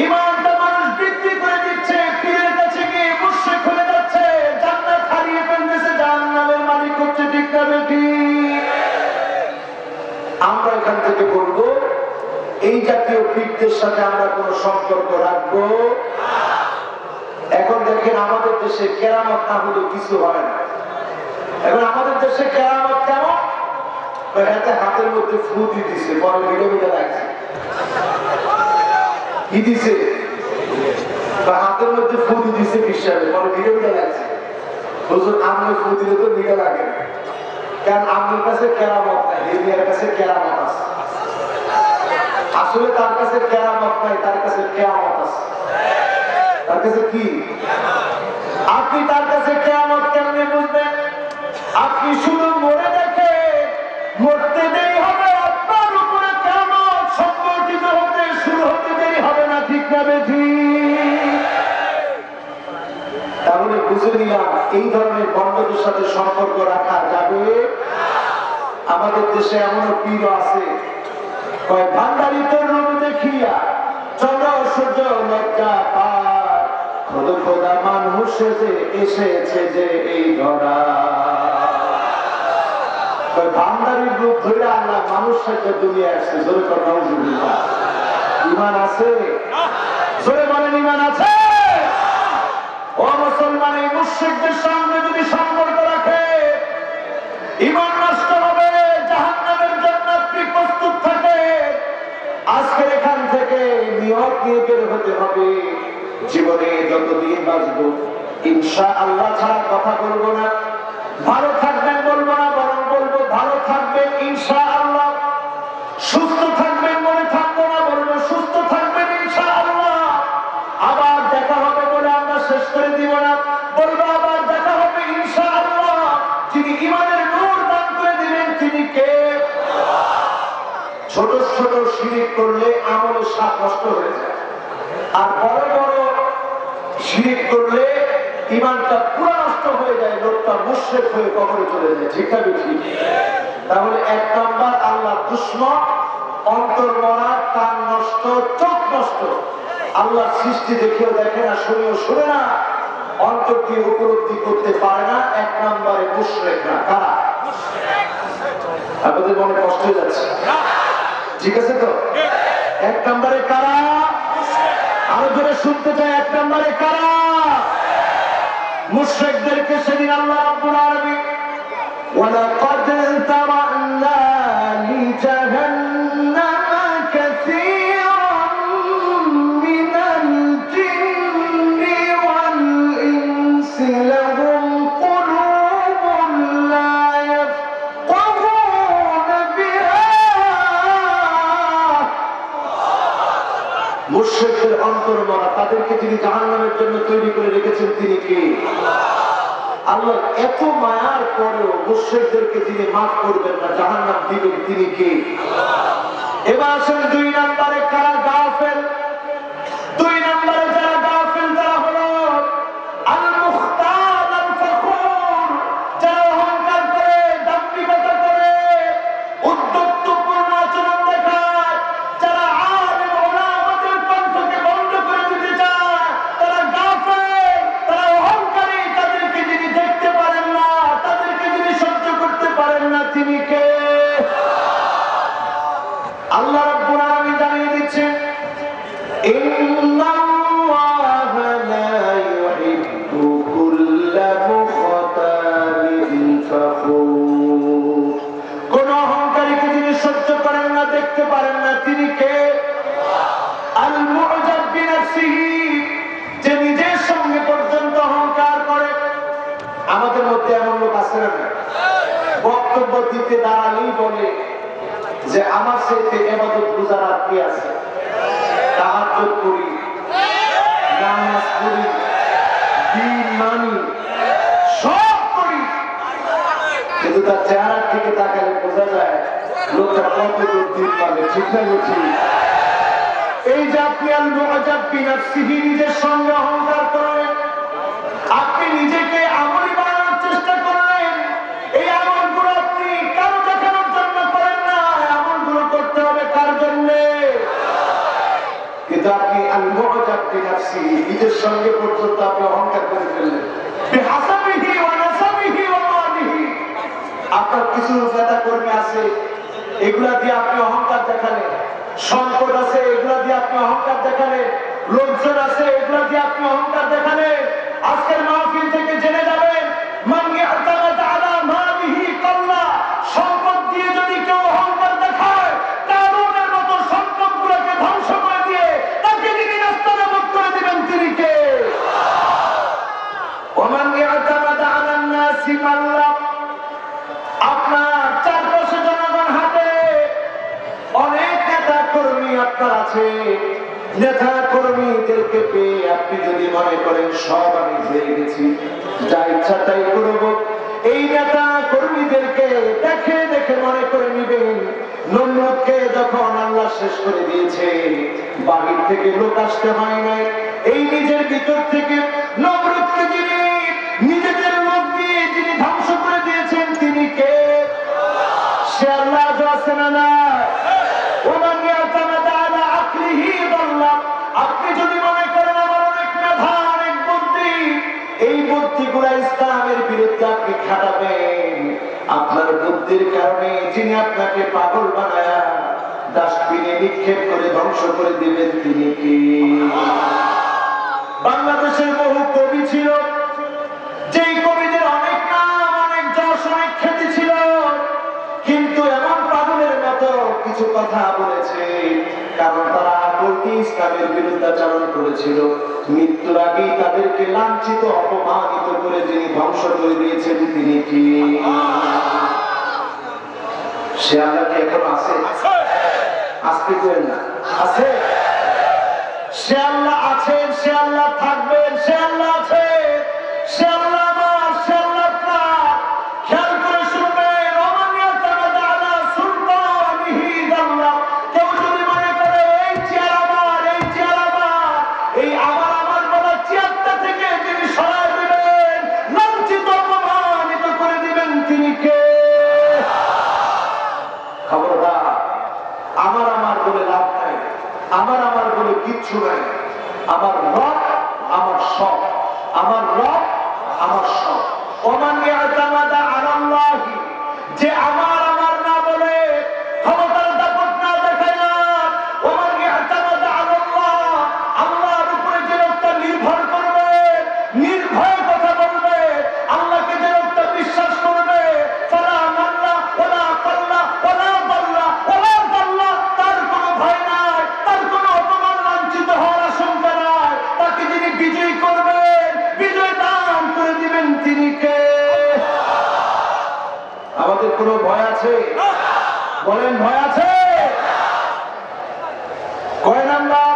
ঈমানটা মানুষ বিক্রি করে দিচ্ছে, পীরের কাছে গিয়ে মুশরিক হয়ে যাচ্ছে, জান্নাত হারিয়ে ফেলতেছে, জাহান্নামের মালিক হচ্ছে। ঠিক না বেঠিক? আমরা এখান থেকে বলবো এই জাতীয় পীরদের সাথে আমরা কোনো সম্পর্ক রাখবো। এখন দেখেন আমাদের দেশে কেরামত না হলে কিছু হয় না। এখন আমাদের দেশে কেরামত কেমন? হাতের মধ্যে ফু দিয়ে দিছে, পরে মিলে মিলে লাগছে। কি দিছে? হাতের মধ্যে ফু দিয়ে দিছে বিশ্বাসে, পরে মিলে মিলে লাগছে। হুজুর আমলে ফু দিলে তো মিলে লাগে না, কারণ আপনার কাছে কেরামত নাই, হেলিয়ার কাছে কেরামত আছে। আসলে তার কাছে কেরামত নাই, তার কাছে কেয়ামত আছে। তার কাছে কি? আপনি তার কাছে কেয়ামত কেমনে বুঝবেন? আপনি শুধু মরে দেখে, মরতে দেরি হবে, আপনার উপরে কেয়ামত সংগঠিত হতে শুরু হতে দেরি হবে না। ঠিক না বেঠিক? তাহলে বুঝে নিলাম এই ধরনের বন্ধুদের সাথে সম্পর্ক রাখা যাবে। আমাদের দেশে এমনও পীর আছে, ভান্ডারিতের রূপ দেখে দেখিয়া চন্দ্র সূর্য লজ্জা পায়, খোদ খোদা মানুষ যে এসেছে যে এই ধরা। ভান্ডারির রূপ ধরে আল্লাহ মানুষ সাথে দুনিয়া আসছে। জোরে কথা ইমান আছে? জোরে বলেন ইমান আছে? ও মুসলমান, এই মুশরিকদের সঙ্গে যদি সম্পর্ক রাখে ইমান নষ্ট হবে, জাহান্নামের জন্য আপনি প্রস্তুত থাকে। আজকে এখান থেকে নিয়ত নিয়ে বের হতে হবে, জীবনে যতদিন বাঁচবো ইনশাআল্লাহ ছাড়া কথা বলবো না, ভালো থাকবেন বলবো না, বরং বলবো ভালো থাকবেন ইনশাআল্লাহ, সুস্থ থাকবেন মনে থাকবো না, বলবো সুস্থ থাকবেন ইনশাআল্লাহ। আবার দেখা হবে বলে আমরা শেষ করে দিব না, বলবো আবার দেখা হবে ইনশাআল্লাহ। যিনি ঈমানের নূর দান করে দিবেন তিনি কে? ছোট ছোট শিরক করলে আমলের স্বাদ নষ্ট হয়ে যায়, আর বড় বড় শিরক করলে ঈমানটা পুরো নষ্ট হয়ে যায়, লোকটা মুশরিক হয়ে কবরে চলে যায়। ঠিক না ঠিক? তাহলে এক নাম্বার আল্লাহর দুশমন, অন্তর মরা, কান নষ্ট, চোখ নষ্ট, আল্লাহর সৃষ্টি দেখেও দেখে না, শুনেও শুনে না, অন্তর দিয়ে উপলব্ধি করতে পারে না। এক নাম্বারে মুশরিকরা কারা? আপনাদের মনে কষ্ট হয়ে যাচ্ছে? ঠিক আছে তো? এক নাম্বারে কারা? আরো জোরে শুনতে চাই, এক নাম্বারে কারা? মুশরিকদেরকে সেদিন আল্লাহ রাব্বুল আলামিন ওয়ালাকাদ তারা'না লিজাহান্নামা কাসীরান মিনাল জিন্নি ওয়াল ইনসি লাহুম কুলুবুন লা ইয়াফকাহুনা বিহা। মুশরিকদের অন্তর মরা, তাদেরকে যিনি জাহান্নামের জন্য তৈরি করে রেখেছেন তিনি কে? আল্লাহ এত মায়ার পরেও মুশরিকদেরকে যিনি মাফ করবেন না, জাহান্নাম দিবেন তিনি কে? এবার আসেন দুই নম্বরে কারা গাফেল। দুই নম্বরে যারা গাফেল তারা হলো আল মুখতাল আল ফখুর, যারা অহংকার করে, দাম্ভিকতা করে, উদ্যত্তপূর্ণ আচরণ দেখায়, যারা আলেম ওলামাদের কণ্ঠকে বন্ধ করে দিতে চায়, তারা গাফেল, তারা অহংকারী। তাদেরকে যিনি দেখতে পারেন না, তাদেরকে যিনি সহ্য করতে পারেন না তিনি কে? আল্লাহ রাব্বুল আলামিন জানিয়ে দিচ্ছেন ইন্নাল্লাহা লা ইউহিব্বু কুল্লা মুখতালিন ফখুর। কোন অহংকারীকে যিনি সহ্য করেন না, দেখতে পারেন না তিনি কে? আল মু'জাব বিনাফসিহি, যে নিজের সঙ্গে পর্যন্ত অহংকার করে। আমাদের মধ্যে এমন লোক আছে না? বক্তব্য দিতে দাঁড়ালেই বলে যে আমার সাথে ইবাদত গুজার আর কি আছে, তাহাজ্জুদ করি, নামাজ পড়ি, দিন মানি, সব করি, কিন্তু তার চেহারার দিকে তাকালে বোঝা যায় লোকটা কত দূর দিন পাবে। ঠিক না ঠিক? এই যে আপনি আল মুআজাব বিনাফসিহি, নিজের সঙ্গে অহংকার করেন, আপনি নিজেকে আমলি বানানোর চেষ্টা করলেন, এই আমলগুলো আপনি কারো দেখানোর জন্য করেন না, আমলগুলো করতে হবে কার জন্য? কিন্তু আপনি আল মুআজাব বিনাফসিহি, নিজের সঙ্গে পর্যন্ত আপনি অহংকার করে ফেললেন। বিহাসাবিহি ওয়া নাসাবিহি ওয়া মালিহি, আপনার কিছু নেতা কর্মী আছে, এগুলা দিয়ে আপনি অহংকার দেখালেন। সম্পদ আছে, এগুলা দিয়ে আপনি অহংকার দেখালেন। লোকজন আছে, এগুলা দিয়ে আপনি অহংকার দেখালেন। আজকের মাহফিল থেকে জেনে যাবেন, মান ইয়াতামাদা আলা মালিহি কাল্লা, সম্পদ দিয়ে যদি কেউ অহংকার দেখায়, কারুনের মতো সম্পদগুলোকে ধ্বংস করে দিয়ে তাকে যিনি নাস্তানাবুদ করে দিবেন তিনি কে? ওয়া মান ইয়াতামাদা আলা নাসি মাল্লা, আপনার চারপাশে জনগণ হাতে অনেক নেতা কর্মী আপনার আছে, নেতা কর্মীদেরকে পেয়ে আপনি যদি মনে করেন সব আমি হয়ে গেছি, যা ইচ্ছা তাই করব, এই নেতা কর্মীদেরকে দেখে দেখে মনে করে নিবেন নমরুদকে যখন আল্লাহ শেষ করে দিয়েছে, বাহির থেকে লোক আসতে হয় নাই, এই নিজের ভিতর থেকে নমরুদকে যিনি নিজেদের লোক দিয়ে যিনি ধ্বংস করে দিয়েছেন তিনি কে? সে আল্লাহ আছে না? ওমান ইয়াতামাদা আলা আকলিহি আল্লাহ, আপনি যদি মনে করেন আমার অনেক মেধা, অনেক বুদ্ধি, এই বুদ্ধিগুলা ইসলামের বিরুদ্ধে আপনি খাটাবেন, আপনার বুদ্ধির কারণে যিনি আপনাকে পাগল বানায়া ডাস্টবিনে নিক্ষেপ করে ধ্বংস করে দিবেন তিনি কি? বাংলাদেশের বহু কবি ছিল, যেই কবিদের অনেক নাম, অনেক যশ, অনেক খ্যাতি ছিল, কিন্তু এমন পাগলের মতো কিছু কথা বলেছে, কারণ তারা আগলকে ইসলামের বিরুদ্ধাচরণ করেছিল। মৃত্যুর আগেই তাদেরকে লাঞ্ছিত, অপমানিত করে যিনি ধ্বংস করে দিয়েছেন তিনি কি? সে আল্লাহ কি এখন আছে? আজকে করেন না, আছে। সে আল্লাহ আছেন, সে আল্লাহ থাকবেন, সে আল্লাহ আছে, সে আল্লাহ আমার, সে আল্লাহ আপনার। খেয়াল করে শুনবেন, কেউ যদি মনে করে এই চেয়ার আমার, এই চেয়ার আমার, এই আমার আমার বলা চেয়ারটা থেকে যিনি সরাই দিবেন, লাঞ্ছিত, অপমানিত করে দিবেন তিনি কে? খবরদার, আমার আমার বলে লাভ নাই, আমার আমার বলে কিচ্ছু নাই। আমার রব আমার সব, আমার রব আমার সব। ওমান ইয়াতামাদা আলাল্লাহি, যে আমার আমার না বলে ক্ষমতার দাপট না দেখায় না, ওমান ইয়াতামাদা আলাল্লাহ, আল্লাহর উপরে যে লোকটা নির্ভর করবে, নির্ভয় কথা বলবে, আল্লাহকে যে লোকটা বিশ্বাস করবে, ফালা মাল্লা ওয়ালা কাল্লা ওয়ালা দাল্লা ওয়ালা দাল্লা, তার কোনো ভয় নাই, তার কোনো অপমান, লাঞ্ছিত হওয়ার আশঙ্কা নাই। তাকে যিনি বিজয়ী করবেন, বিজয় দান করে দিবেন তিনি কে? আমাদের কোনো ভয় আছে? বলেন, ভয় আছে? কয় নাম্বার?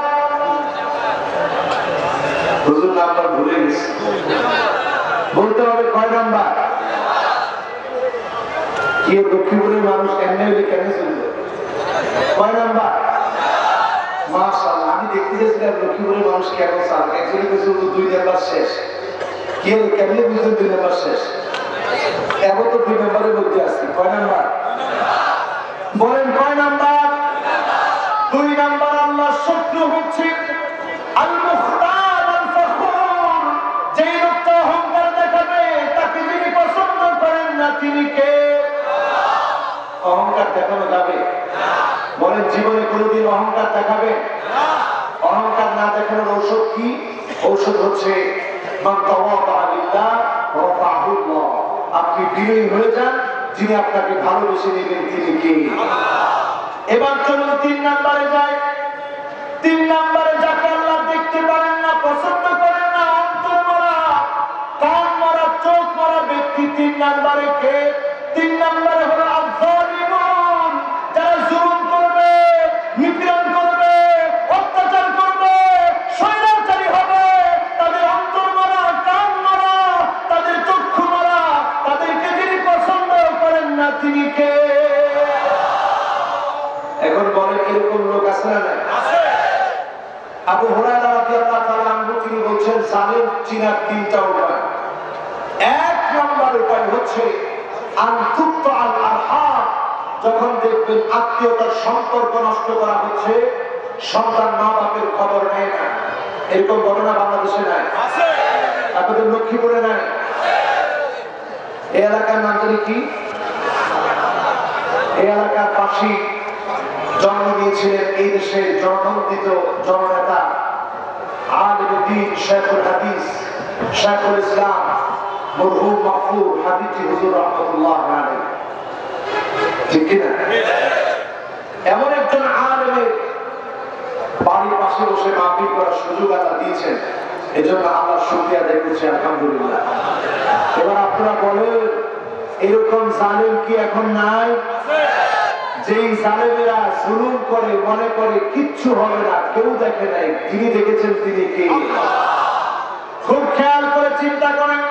হুজুর নাম্বার ভুলে গেছে, বলতে হবে কয় নাম্বার? কি লক্ষ্মীপুরের মানুষ কেমনে হইলে কেমনে চলবে? কয় নাম্বার? মাশাআল্লাহ, আমি দেখতে গেছিলাম লক্ষ্মীপুরের মানুষ কেন চান, একজনে কিছু 2 নাম্বার শেষ। কি কেমনে বুঝলেন 2 নাম্বার শেষ? এখন তো 2 নাম্বারের মধ্যে আছি। কয় নাম্বার? বলেন কয় নাম্বার? 2 নাম্বার। আল্লাহর শত্রু হচ্ছে আল মুখতার আল ফখুর, যেই লোকটা অহংকার দেখাবে, তাকে যিনি পছন্দ করেন না তিনি কে? অহংকার দেখানো যাবে? বলেন, জীবনে কোনোদিন অহংকার দেখাবে? অহংকার না দেখানোর ঔষধ কি? ঔষধ হচ্ছে মান তাওয়াদা লিল্লাহ রাফাহু আল্লাহ। আপনি বিনয়ী হয়ে যান, যিনি আপনাকে ভালোবেসে নেবেন তিনি কে? এবার চলুন 3 নম্বরে যাই। 3 নম্বরে যাকে আল্লাহ দেখতে পারেন না, পছন্দ করেন না, অন্তর মরা, কান মরা, চোখ মরা ব্যক্তি 3 নম্বরে কে? 3 নম্বরে হলো আয-যালিমুন, যারা জুলুম করবে, নিপীড়ন করবে, অত্যাচার করবে, স্বৈরাচারী হবে, তাদের অন্তর মরা, কান মরা, তাদের চক্ষু মরা, তাদেরকে যিনি পছন্দ করেন না তিনি কে? এখন বলেন, এরকম লোক আছে না নাই? আবু হুরায়রা রাদিয়াল্লাহু তাআলা আনহু তিনি বলছেন, জালিম চিনার 3টা উপায়। 1 নম্বর উপায় হচ্ছে আনতুক্তা আল আরহাম, যখন দেখবেন আত্মীয়তার সম্পর্ক নষ্ট করা হচ্ছে, সন্তান মা বাপের খবর নেয় না। এরকম ঘটনা বাংলাদেশে নাই? আছে। আপনাদের লক্ষ্মীপুরে নাই? এই এলাকার নাম জানি কি? এই এলাকার পাশেই জন্ম নিয়েছিলেন এই দেশের জননন্দিত জননেতা আলিম দ্বীন শেখুল হাদিস শেখুল ইসলাম মরহুম মাহফুজ হাফিজি হুজুর রাহমাতুল্লাহ আলাইহি। ঠিক কিনা? এমন একজন আলেমের বাড়ির পাশে বসে মাহফিল করার সুযোগ আল্লাহ দিয়েছেন, এজন্য আল্লাহ শুকরিয়া আদায় করছি, আলহামদুলিল্লাহ। এবার আপনারা বলেন, এরকম জালেম কি এখন নাই? যেই জালেমেরা জুলুম করে, মনে করে কিচ্ছু হবে না, কেউ দেখে নাই, যিনি দেখেছেন তিনি কে? খুব খেয়াল করে চিন্তা করেন।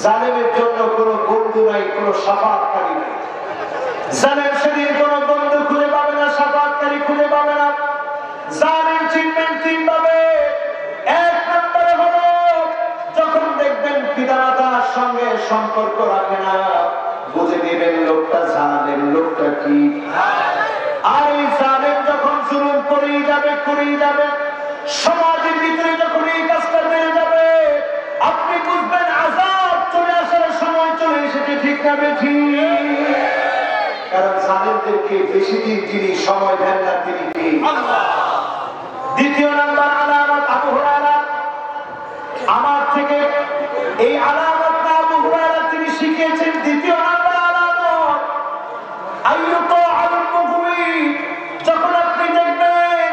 জালেমের জন্য কোনো বন্ধু নাই, কোনো শাফাআতকারী নাই। জালেম সেদিন কোনো বন্ধু খুঁজে পাবে না, শাফাআতকারী খুঁজে পাবে না। সঙ্গে সম্পর্ক রাখে না, বুঝে নেবেন লোকটা জালেম, লোকটা কি। আর এই জালেম যখন জুলুম করেই যাবে, সমাজের ভিতরে যখন এই কাজটা বেড়ে যাবে, আপনি বুঝবেন আযাব চলে আসার সময় চলে এসেছে, ঠিক না বেঠিক? কারণ জালেমদেরকে বেশি দিন যিনি সময় দেন না তিনি কি? আল্লাহ। দ্বিতীয় নাম্বার আলামত আবু হুরায়রা আমার থেকে এই আলামতটা আবু হুরায়রা তিনি শিখিয়েছেন। দ্বিতীয় নাম্বার আলামত আইয়ুতু আল-মুগওয়ি, যখন আপনি দেখবেন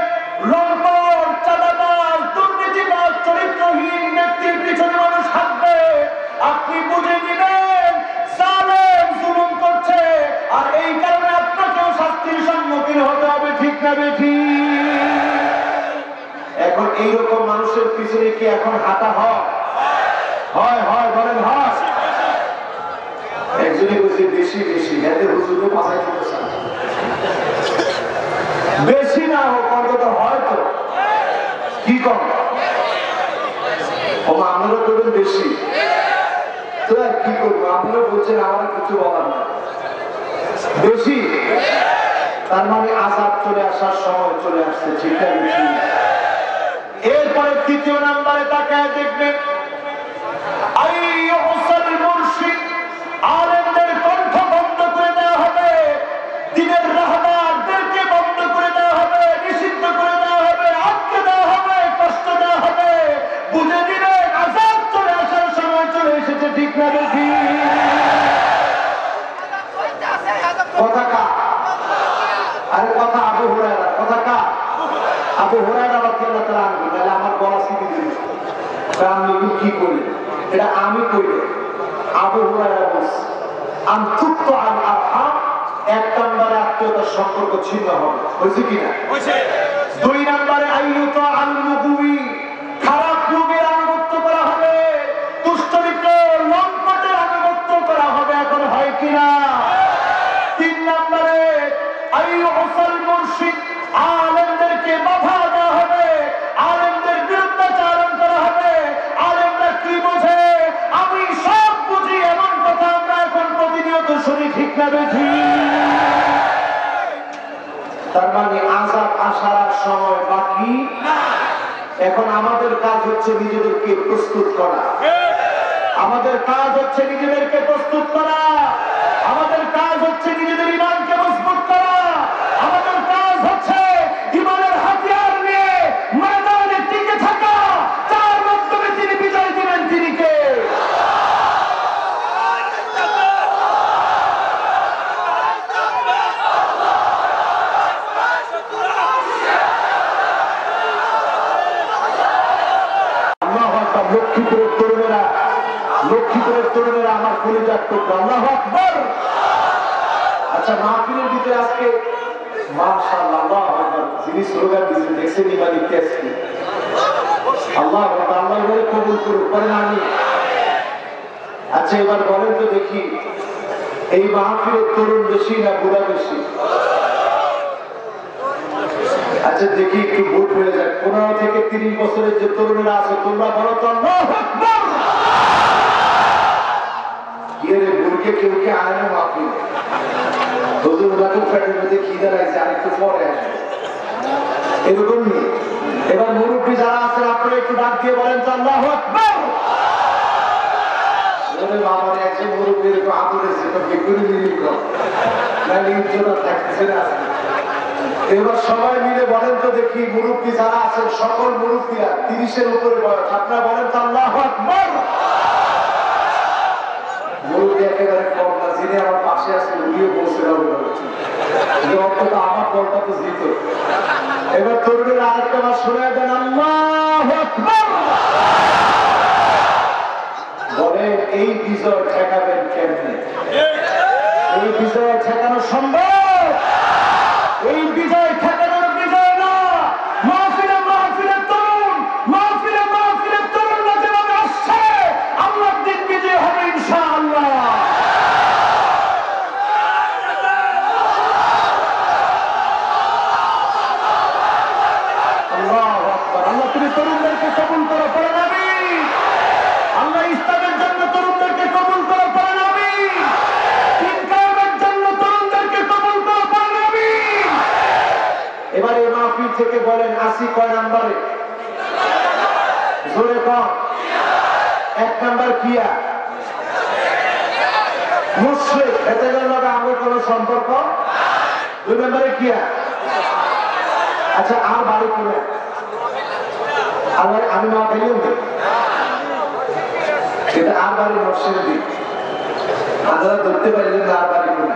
লম্পট, চাঁদাবাজ, দুর্নীতিবাজ, চরিত্রহীন ব্যক্তির পিছনে মানুষ হাঁটবে, আপনি বুঝে নেবেন জালেম জুলুম করছে, আর এই কারণে আপনাকেও শাস্তির সম্মুখীন হতে হবে, ঠিক না বেঠিক? এখন এইরকম মানুষের পিছনে কি এখন হাঁটা হয়? বলেন হয়? একজনই বলছে বেশি এতে হুজুরে পাশায় দিতে চান, বেশি না হোক অন্তত হয়তো কি কম আপনারা করবেন বেশি, তো আর কি করবো? আপনারা বলছেন আমার কিছু বলার না, বেশি তার মানে আযাব চলে আসার সময় চলে আসছে, ঠিক না বেশি? এরপরে তৃতীয় নাম্বারে তাকায় দেখবেন আইয়ুসাল মুরশিদ, আলেমদের কণ্ঠ বন্ধ করে দেওয়া হবে, দ্বীনের রাহবারদেরকে বন্ধ করে দেওয়া হবে, নিষিদ্ধ করে দেওয়া হবে, আটকে দেওয়া হবে, কষ্ট দেওয়া হবে, বুঝে দিবেন আযাব চলে আসার সময় চলে এসেছে, ঠিক না বেঠিক? কথা কার? আরে কথা আবু হুরায়রা, কথা কার? আবু হুরায়রা রাদিয়াল্লাহু তাআলা আনহু। তাহলে আমার গলা সিকি দিল, আমি কি করি? এটা আমি করি। আবু হুরায়রা বলছে আনতুক্তু আল আরহাম, এক নম্বরে আত্মীয়তার সম্পর্ক ছিন্ন হবে, হয়েছে কিনা? দুই নম্বরে আইয়ুতু আল-মুগওয়ি, খারাপ লোকের আনুগত্য করা হবে, দুশ্চরিত্র লম্পটের আনুগত্য করা হবে, এখন হয় কিনা? তিন নম্বরে আইয়ুসাল মুরশিদ, আলেমদেরকে বাধা দেওয়া হবে, আলেমদের বিরুদ্ধাচারণ করা হবে। আলেমরা কি বোঝে? আমি সব বুঝি, এমন কথা আমরা এখন প্রতিনিয়ত শুনি, ঠিক না বেঠিক? তার মানে আযাব আসার সময় বাকি। এখন আমাদের কাজ হচ্ছে নিজেদেরকে প্রস্তুত করা, আমাদের কাজ হচ্ছে নিজেদেরকে প্রস্তুত করা, আমাদের কাজ হচ্ছে নিজেদের ঈমানকে মজবুত করা, আমাদের কাজ হচ্ছে ঈমানের হাতিয়ার নিয়ে ময়দানে টিকে থাকা, যার মাধ্যমে তিনি বিজয় দিবেন, তিনি কে? আল্লাহু আকবার। লক্ষ্মীপুরের তরুণেরা আমার কলিজার টুকরা, আল্লাহু আকবার। আচ্ছা, মাহফিলের ভিতরে আজকে মাশাআল্লাহ, আল্লাহু আকবার, যিনি স্লোগান দিয়েছেন দেখছেন ইমানি টেস্টি, আল্লাহু আকবার, আল্লাহ বলে কবুল করুন, করেন আমি। আচ্ছা, এবার বলেন তো দেখি, এই মাহফিলের তরুণ বেশি না বুড়া বেশি? আচ্ছা দেখি, একটু ভোট হয়ে যায়। 15 থেকে 30 বছরের যে তরুণেরা আছে, তোমরা বলো তো আল্লাহু আকবার। কেউ কে আয় না মাহফিলে, হুজুর রাতে পেটের মধ্যে খিদে লাগছে, আরেকটু পরে আসবে, এরকম নেই। এবার মুরব্বী যারা আছেন আপনারা একটু ডাক দিয়ে বলেন তো আল্লাহু আকবার। ওরে বাবা রে, একজন মুরব্বী এরকম আদরে সেটা বেগুনি মিলি কর, নাহলে ইজ্জত থাকতেছে না। এবার সবাই মিলে বলেন তো দেখি, মুরব্বী যারা আছেন, সকল মুরব্বীরা 30-এর উপরে বয়স, আপনারা বলেন তো আল্লাহু আকবার। মুরব্বী একেবারে কম না, যিনি আমার পাশে আসেন উনিও বলছে অন্তত আমার দলটা তো জিত। এবার তরুণের আরেকটা বার শুনে দেন আল্লাহু আকবার। বলেন এই বিজয় ঠেকাবেন কেমনে? এই বিজয় ঠেকানো সম্ভব? এই বিজয় ঠেকানোর বিজয় না, মাহফিলে তরুণরা যেভাবে আসছে, আল্লাহর দিন বিজয় হবে ইনশাআল্লাহ। আল্লাহু আকবার। আল্লাহ তুমি তরুণদেরকে কবুল করো, পড়েন আমিন। আল্লাহ ইসলামের জন্য তরুণদেরকে কর। 1 নাম্বার কিয়া মুশরিক, এদের লগে আমার কোনো সম্পর্ক। 2 নম্বরে কিয়া। আচ্ছা আর বাড়ি করে আল্লাহ আমি মা খাইও নি, কিন্তু আর বাড়ি মসজিদে দিই আপনারা ধরতে পারলেন না। আর বাড়ি করে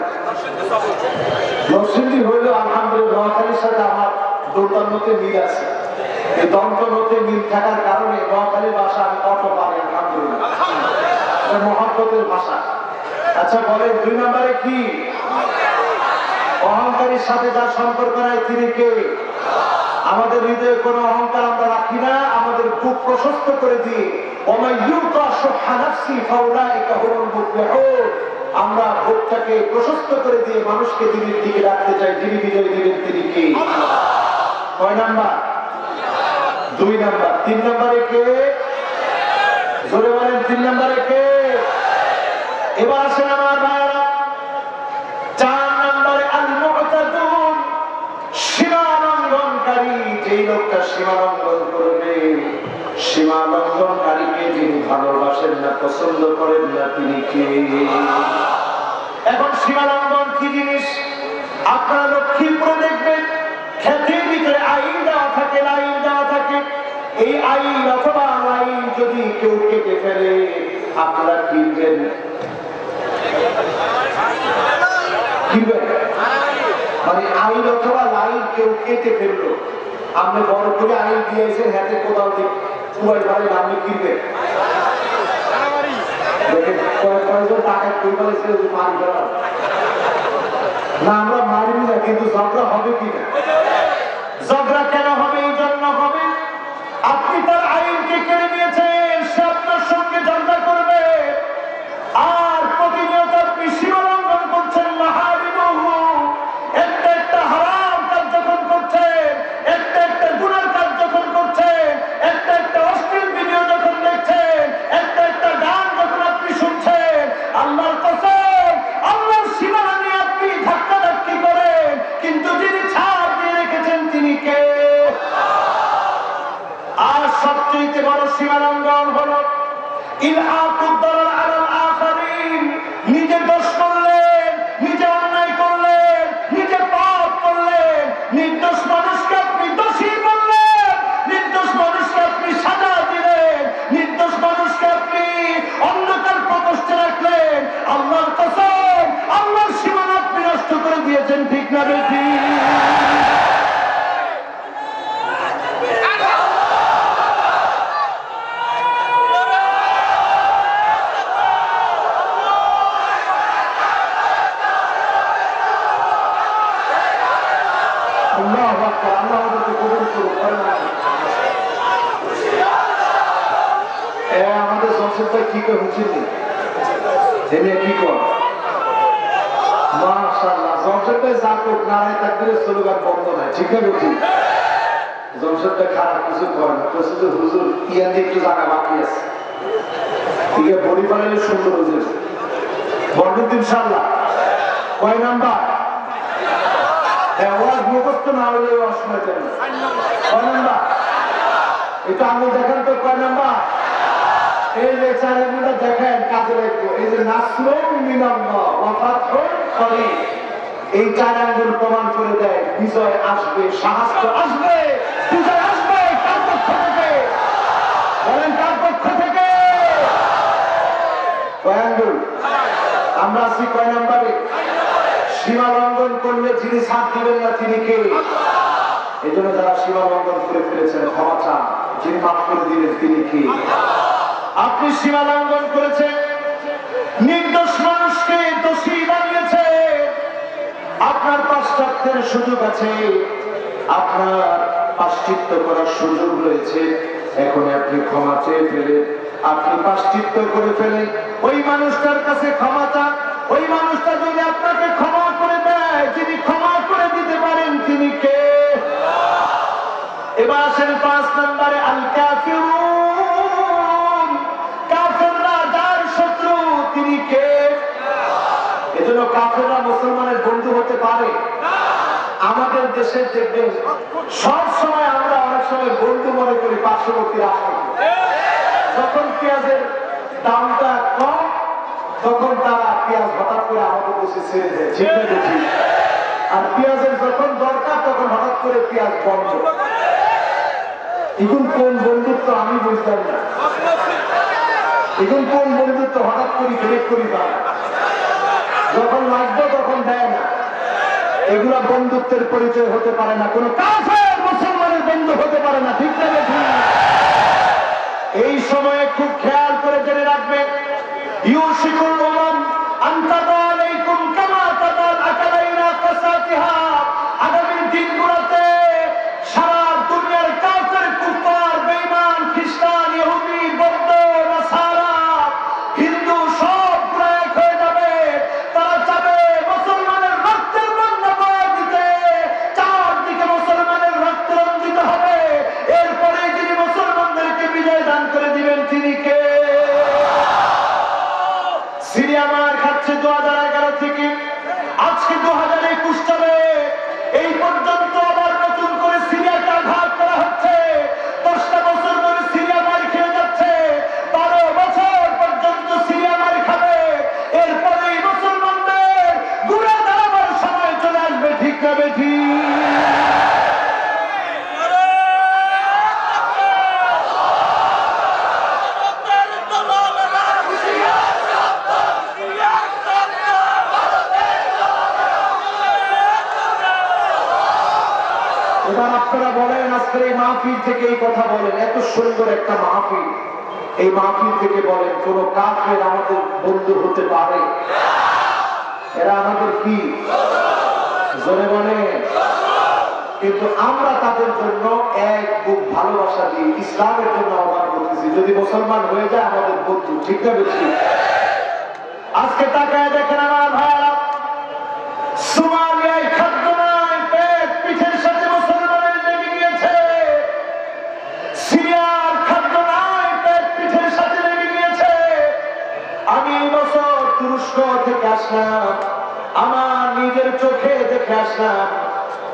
মসজিদই হইল আলহামদুলিল্লাহ নোয়াখালীর সাথে আমার দৌতান্নতে মিল আছে। এই দন্তনতে মিল থাকার কারণে নোয়াখালীর ভাষা আমি অত পারি আলহামদুলিল্লাহ, মহব্বতের ভাষা। আচ্ছা বলে 2 নম্বরে কি? অহংকারীর সাথে যার সম্পর্ক নাই তিনি কে? আমাদের হৃদয়ে কোনো অহংকার আমরা রাখি না, আমাদের বুক প্রশস্ত করে দিয়ে আমরা বুকটাকে প্রশস্ত করে দিয়ে মানুষকে দিনের দিকে রাখতে চাই। যিনি বিজয় দিবেন তিনি কে? কয় নাম্বার? 2 নাম্বার। 3 নম্বরে কে? জোরে বলেন 3 নম্বরে কে? এবার আসেন আমার ভাইয়েরা, 4 নম্বরে আল মুতাদুন, সীমা লঙ্ঘনকারী। যেই লোকটা সীমা লঙ্ঘন করবে, সীমা লঙ্ঘনকারীকে যিনি ভালোবাসেন না, পছন্দ করেন না, তিনি কে? এখন সীমা লঙ্ঘন কি জিনিস আপনারা লক্ষ্মীপুরে দেখবেন, ক্ষেতের ভিতরে আইন দেওয়া থাকে, লাইন দেওয়া থাকে। এই আইন অথবা লাইন যদি কেউ কেটে ফেলে আপনারা কিনবেন, মানে আইন অথবা লাইন কেউ কেটে ফেললো, আপনি বড় করে আইন দিয়েছেন, হাতে কোদাল দিয়ে পুরাই বাড়ি আপনি কিনবেন। না আমরা মারি না, কিন্তু ঝগড়া হবে কিনা? ঝগড়া কেন হবে? এই জন্য হবে আপনি তার আইনকে কেড়ে নিয়েছেন, সে আপনার সঙ্গে ঝগড়া করবে। আর প্রতিনিয়ত আপনি সীমা লঙ্ঘন করছেন। একটা একটা হারাম কাজ যখন করছেন, একটা একটা গুনার কাজ যখন করছেন, একটা একটা অশ্লীল ভিডিও যখন দেখছেন, একটা একটা গান যখন আপনি শুনছেন, আল্লাহর কসম আল্লাহর সীমানা নিয়ে আপনি ধাক্কাধাক্কি করেন, কিন্তু যিনি ছাড় দিয়ে রেখেছেন তিনি কে? আর সবচেয়ে বড় সীমা লঙ্ঘন হলো ইলহাকুদ দালাল আলাল আখারিন। নিজে দোষ করলেন, নিজে অন্যায় করলেন, নিজে পাপ করলেন, নির্দোষ মানুষকে আপনি দোষী বললেন, নির্দোষ মানুষকে আপনি সাজা দিলেন, নির্দোষ মানুষকে আপনি অন্ধকার প্রকোষ্ঠে রাখলেন। আল্লাহর কসম আল্লাহর সীমানা আপনি নষ্ট করে দিয়েছেন, ঠিক না বেশি? আমাদের সংসদটা কি করে হচ্ছে কি কর মাশাআল্লাহ, সংসদটা জাকুক নারায় তাকবীরের স্লোগান বন্ধ নাই, ঠিক না বেশি? সংসদটা খারাপ কিছু করে না, প্রসিদ্ধ হুজুর ইয়ান দিয়ে একটু জায়গা বাকি আছে, ঠিক আছে? বড়ি পালালে সুন্দর হুজুর বন্ধু ইনশাআল্লাহ। কয় নাম্বার? ওয়াজ মুখস্থ না হলে অসময় দেন। কয় নাম্বার? এটা আমি দেখেন তো কয় নাম্বার? এই যে চারিগুলো দেখেন কাজে লাগবে। এই যে নাসরুন মিনাল্লাহ ওয়া ফাতহুন করিব, এই 4 আঙ্গুল প্রমাণ করে দেয় বিজয় আসবে, সাহায্য আসবে, বিজয় আসবে। কার পক্ষ থেকে? বলেন কার পক্ষ থেকে? কয় আঙ্গুল? আমরা আছি কয় নাম্বারে? সীমা লঙ্ঘন করলে যিনি ছাড় দিবেন না তিনি কে? এই জন্য যারা সীমা লঙ্ঘন করে ফেলেছেন ক্ষমা চান, যিনি মাফ করে দিলেন তিনি কে? আপনি সীমা লঙ্ঘন করেছেন, নির্দোষ মানুষকে দোষী বানিয়েছে। আপনার পাশ্চাত্যের সুযোগ আছে, আপনার পাশ্চিত্য করার সুযোগ রয়েছে। এখন আপনি ক্ষমা চেয়ে ফেলেন, আপনি পাশ্চিত্য করে ফেলেন, ওই মানুষটার কাছে ক্ষমা চান। ওই মানুষটা যদি আপনাকে ক্ষমা করে দেয়, যিনি ক্ষমা করে দিতে পারেন তিনি কে? এবার আসেন 5 নম্বরে আল কাফিরুন, কাফেররা যার শত্রু তিনি কে? এজন্য কাফেররা মুসলমানের বন্ধু হতে পারে? আমাদের দেশে দেখবেন সব সময় আমরা অনেক সময় বন্ধু মনে করি পার্শ্ববর্তী রাষ্ট্রকে। যখন পেঁয়াজের দামটা কম তখন তারা পেঁয়াজ হঠাৎ করে আমাদের দেশে ছেড়ে দেয়, ছেড়ে দেখি। আর পেঁয়াজের যখন দরকার তখন হঠাৎ করে পেঁয়াজ বন্ধ। এখন কোন বন্ধুত্ব আমি বুঝতাম না, এখন কোন বন্ধুত্ব হঠাৎ করে ব্রেক করি পায়, যখন লাগবে তখন দেয় না। এগুলা বন্ধুত্বের পরিচয় হতে পারে না, কোন কাফের মুসলমানের বন্ধু হতে পারে না, ঠিক না ঠিক? এই সময়ে খুব খেয়াল করে জেনে রাখবেন, ইউশিকুল উমাম আন তাদালাইকুম কামা তাদাল আকালাইনা কাসাতিহা। আগামী দিনগুলোতে সারা দুনিয়ার কাফের, কুফার, বেঈমান, খ্রিস্টান, ইহুদি, বৌদ্ধ, নাসারা, হিন্দু সব এক হয়ে যাবে। তারা যাবে মুসলমানের রক্তের বন্যা বয়ে দিতে, চারদিকে মুসলমানের রক্ত রঞ্জিত হবে। এরপরে যিনি মুসলমানদেরকে বিজয় দান করে দিবেন তিনি কে? সিরিয়া মার খাচ্ছে 2011 থেকে, আজকে 2021 চলে। এই পর্যন্ত আবার নতুন করে সিরিয়াকে আঘাত করা হচ্ছে। 10টা বছর ধরে সিরিয়া মার খেয়ে যাচ্ছে, 12 বছর পর্যন্ত সিরিয়া মার খাবে। এরপরেই মুসলমানদের ঘুরে দাঁড়াবার সময় চলে আসবে, ঠিক না বেঠি? এবার আপনারা বলেন, আজকের এই মাহফিল থেকে এই কথা বলেন, এত সুন্দর একটা মাহফিল, এই মাহফিল থেকে বলেন কোন কাফের আমাদের বন্ধু হতে পারে? এরা আমাদের কি জোরে বলে? কিন্তু আমরা তাদের জন্য এক বুক ভালোবাসা দিই, ইসলামের জন্য আহ্বান করতেছি। যদি মুসলমান হয়ে যায় আমাদের বন্ধু, ঠিক না বেশি? আজকে তাকায় দেখেন আমার ভাইরা, সোমালিয়ায় খাদ্য নাই, পেট পিঠের সাথে মুসলমানের লেগে গিয়েছে। সিরিয়ার খাদ্য নাই, পেট পিঠের সাথে লেগে গিয়েছে। আমি এই বছর তুরস্ক থেকে আসলাম, আমার নিজের চোখে দেখে আসলাম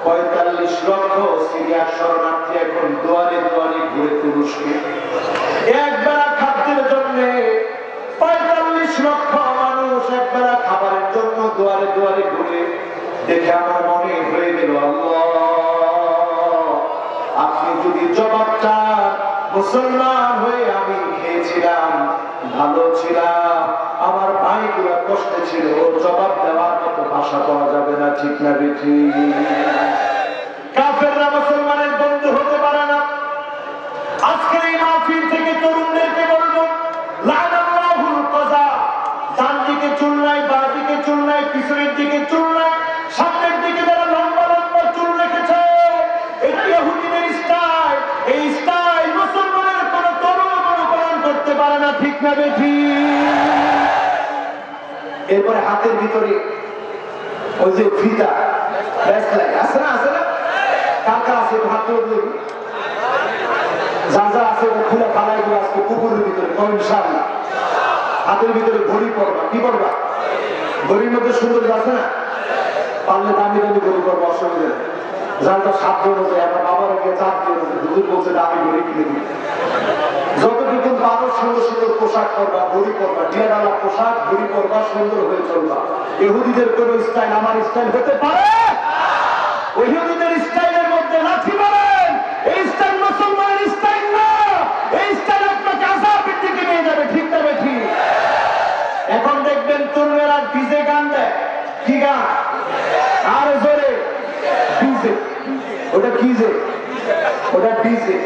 45 লক্ষ সিরিয়ার শরণার্থী এখন দুয়ারে দুয়ারে ঘুরে তুরস্কে একবেলা খাদ্যের জন্য। 45 লক্ষ মানুষ একবেলা খাবারের জন্য দুয়ারে দুয়ারে ঘুরে। দেখে আমার মনে হয়ে গেল, আল্লাহ আপনি যদি জবাব চান, মুসলমান হয়ে আমি খেয়েছিলাম, ভালো ছিলাম, আমার ভাইগুলো কষ্টে ছিল, জবাব দেওয়ার মতো ভাষা পাওয়া যাবে না, ঠিক না বেঠি? কাফেররা মুসলমানের বন্ধু হতে পারে না। আজকের এই মাহফিল থেকে তরুণদেরকে বলবো, লানাল্লাহুল কাযা। ডান দিকে চুল নাই, বাঁ দিকে চুল নাই, পিছনের দিকে চুল নাই, সামনের দিকে যারা লম্বা লম্বা চুল রেখেছে, এটা ইহুদিদের স্টাইল। এই স্টাইল মুসলমানের কোন তরুণ অনুকরণ করতে পারে না, ঠিক না বেঠি? এরপরে হাতের ভিতরে ওই যে ফিতা আছে না, আছে না? কাকা আছে, হাত ধরে যা যা আছে খুলে ফালাই দিয়ে আজকে কুকুরের ভিতরে ইনশাআল্লাহ। হাতের ভিতরে ঘড়ি পড়বা, কি পড়বা? ঘড়ির মধ্যে সুন্দর আছে না? পারলে দামি দামি ঘড়ি পড়বা, অসুবিধা নেই। যার তার সাধ্য অনুযায়ী, আমার বাবার আগে চাপ দিয়ে হুজুর বলছে দামি ঘড়ি কিনে দিই। যতটুকু পারো সুন্দর সুন্দর পোশাক পরবা, ঘড়ি পরবা, ডিয়াডালা পোশাক, ঘড়ি পরবা, সুন্দর হয়ে চলবা। ইহুদিদের কোন স্টাইল আমার স্টাইল হতে পারে? ওই ইহুদিদের স্টাইলের মধ্যে লাথি মারেন, এই স্টাইল মুসলমানের স্টাইল না। এই স্টাইল আপনাকে আযাবের দিকে নিয়ে যাবে, ঠিক না বেঠি? এখন দেখবেন তরুণেরা ডিজে গান দেয়। কি গান? আর জোরে ডিজে। ওটা কি যে? ওটা ডিজে।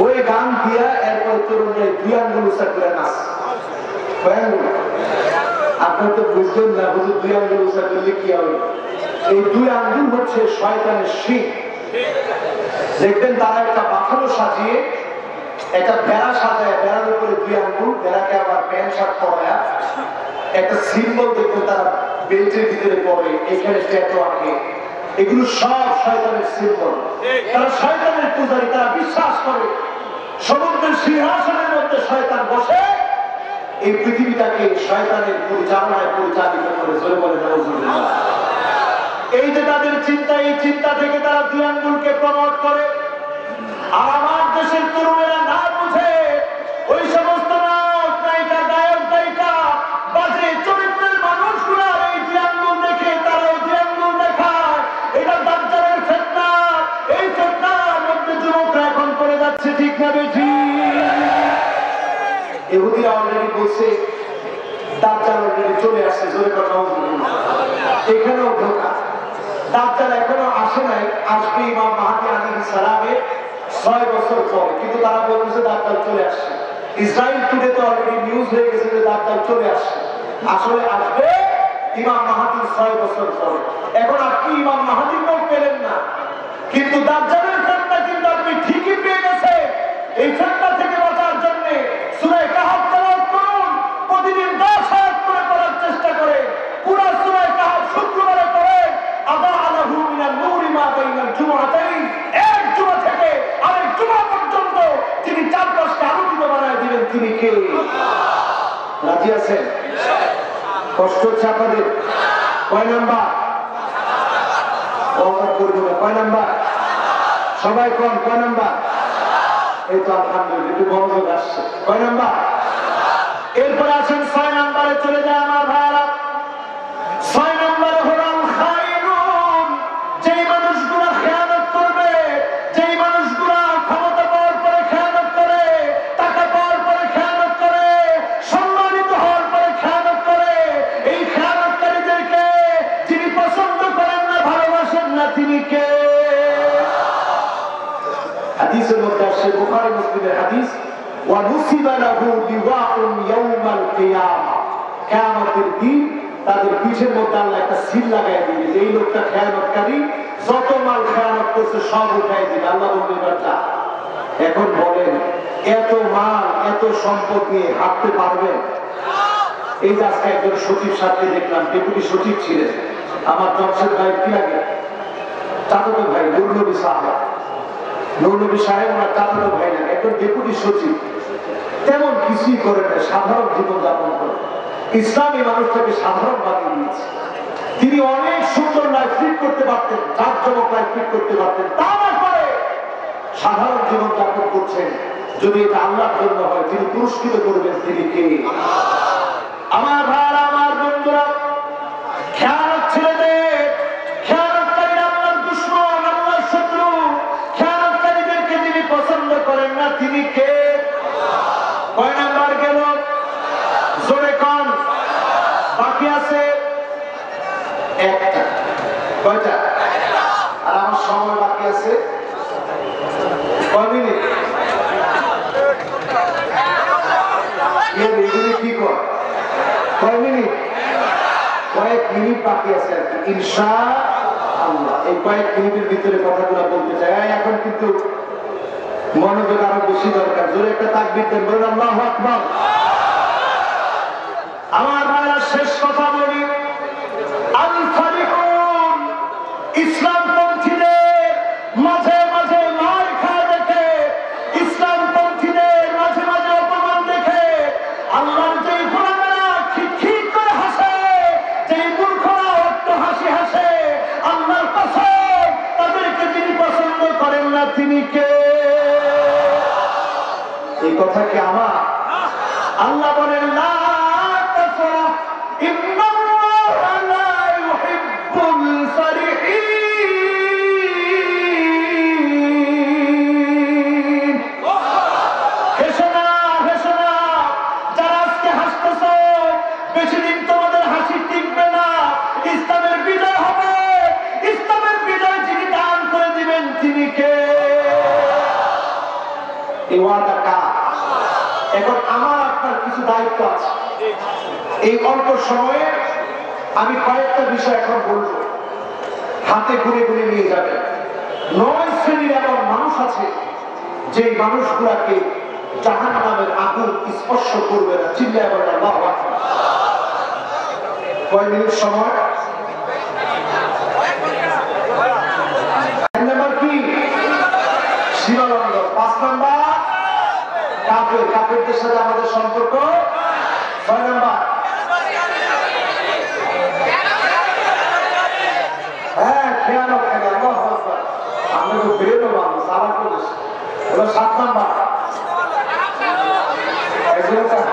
ওই গান দিয়া এরপর তরুণরা 2 আঙ্গুল উঁচা করে নাচ। কয় আঙ্গুল? আপনার তো বুঝবেন না, হুজুর 2 আঙ্গুল উঁচা করলে কি হবে? এই 2 আঙ্গুল হচ্ছে শয়তানের শিং। দেখবেন তারা একটা বাফালো সাজিয়ে, একটা বেড়া সাজায়, বেড়ার উপরে 2 আঙ্গুল, বেড়াকে আবার প্যান্ট শার্ট পরায়া একটা সিম্বল দেখবেন তারা বেল্টের ভিতরে পরে, এখানে ট্যাটু আঁকে। এগুলো সব শয়তানের সিম্বল। তারা শয়তানের পূজারী, তারা বিশ্বাস করে সমুদ্রের সিংহাসনের মধ্যে শয়তান বসে এই পৃথিবীটাকে শয়তানের পরিচালনায় পরিচালিত করে। জোরে বলে নাউজুবিল্লাহ। এই যে তাদের চিন্তা, এই চিন্তা থেকে তারা 2 আঙ্গুলকে প্রমোট করে। আর আমার দেশের তরুণেরা না বুঝে ওই সমস্ত ইহুদিরা অলরেডি বলছে দাজ্জাল অলরেডি চলে আসছে, জোরে কথা বলুন। এখানেও ধোঁকা, দাজ্জাল এখনো আসে নাই, আসবে ইমাম মাহদী আলাইহিস সালামের 6 বছর পরে, কিন্তু তারা বলছে দাজ্জাল চলে আসছে। ইসরায়েল টুডে তো অলরেডি নিউজ হয়ে গেছে যে দাজ্জাল চলে আসছে, আসলে আসবে ইমাম মাহদীর 6 বছর পরে। এখন আপনি ইমাম মাহদীকেও পেলেন না, কিন্তু দাজ্জালের ফিতনা কিন্তু আপনি ঠিকই পেয়ে গেছেন। এই ফিতনা থেকে বাঁচার জন্য সূরা কাহফ তেলাওয়াত করুন, প্রতিদিন 10 আয়াত করে পড়ার চেষ্টা করে। পুরো সূরা কাহফ শুক্রবারে পড়েন। আদা আলাহু মিনান নূরি মা বাইনাল জুমআতাইন, এক জুমা থেকে আরেক জুমা পর্যন্ত যিনি চারপাশকে আলোকিত বানায় দিবেন তিনি কে? রাজি আছেন? কষ্ট হচ্ছে আপনাদের? কয় নাম্বার? কয় নাম্বার? সবাই কোন কয় নাম্বার? এই তো আলহামদুলিল্লাহ একটু মনোযোগ আসছে। কয় নাম্বার? এরপরে আসেন 6 নাম্বারে চলে যায় আমার ভাইরা। 6 নাম্বারে হলো আল খায়রুন, যেই মানুষগুলো খেয়ানত করবে, যেই মানুষগুলো ক্ষমতা পাওয়ার পরে খেয়ানত করে, টাকা পাওয়ার পরে খেয়ানত করে, সম্মানিত হওয়ার পরে খেয়ানত করে, এই খেয়ানতকারীদেরকে যিনি পছন্দ করেন না, ভালোবাসেন না, তিনি কে? হাদিসের মধ্যে আসছে, বুখারী মুসলিমের হাদিস, ওয়া নুসিবা লাহু লিওয়াউন ইয়াউমাল কিয়ামা, কিয়ামতের দিন তাদের পিঠের মধ্যে আল্লাহ একটা সিল লাগায় দিবে যে এই লোকটা খেয়ানতকারী, যত মাল খেয়ানত করছে সব উঠাই দিবে। আল্লাহ বলবেন বাচ্চা, এখন বলেন এত মাল এত সম্পদ নিয়ে হাঁটতে পারবেন? এই যে আজকে একজন সচিব সাথে দেখলাম, ডেপুটি সচিব ছিলেন আমার জমশেদ ভাই, কি লাগে চাচাতো ভাই নূর নবী সাহেব, নূর নবী সাহেব ওনার চাচাতো ভাই না, একজন ডেপুটি সচিব, তেমন কিছুই করেন না, সাধারণ জীবন যাপন করেন। ইসলামী মানুষটাকে সাধারণ বানিয়ে দিয়েছে। তিনি অনেক সুন্দর লাইফ লিড করতে পারতেন, জাঁকজমক লাইফ লিড করতে পারতেন, তা না করে সাধারণ জীবন যাপন করছেন। যদি এটা আল্লাহর জন্য হয়, তিনি পুরস্কৃত করবেন, তিনি কে? আমার ভাইরা, আমার বন্ধুরা, খেয়ানত ছেলেদের, খেয়ানতকারীরা আল্লাহর দুশমন, আল্লাহর শত্রু। খেয়ানতকারীদেরকে যিনি পছন্দ করেন না, তিনি কে? কয় নাম্বার গেল? জোরে কোন? বাকি আছে একটা। কয়টা? আর আমার সময় বাকি আছে কয় মিনিট? এগুলি কি কয়? কয় মিনিট? কয়েক মিনিট বাকি আছে আর কি, ইনশাআল্লাহ। এই কয়েক মিনিটের ভিতরে কথাগুলো বলতে চাই। এখন কিন্তু মনোযোগ আরো বেশি দরকার। জোরে একটা তাকবীর দেন, বলুন আল্লাহু আকবার। আমার ভাইরা, শেষ কথা বলি, আল ফারিকুন, ইসলামপন্থীদের মাঝে মাঝে মার খাওয়া দেখে, ইসলামপন্থীদের মাঝে মাঝে অপমান দেখে আল্লাহর যেই গোলামেরা খিটখিট করে হাসে, যেই মূর্খরা অট্ট হাসি হাসে, আল্লাহর কসম তাদেরকে যিনি পছন্দ করেন না, তিনি কে? এই কথা কি আমার? আল্লাহ বলেন না, এখন আমার আপনার কিছু দায়িত্ব আছে। এই অল্প সময়ে আমি কয়েকটা বিষয় এখন বলবো, হাতে ঘুরে ঘুরে নিয়ে যাবেন। 9 শ্রেণীর এমন মানুষ আছে যে মানুষগুলাকে জাহান্নামের আগুন স্পর্শ করবে না। চিল্লায় বলেন আল্লাহু আকবার। কয় মিনিট সময়? নাম্বার কি? সীমালঙ্ঘন। 5 নাম্বার কাফের, কাফেরদের সাথে আমাদের সম্পর্ক। 6 নাম্বার খেয়ানত করে। আল্লাহু আকবার। আমরা তো বেরোনো মানুষ, সারা করে। এবার 7 নাম্বার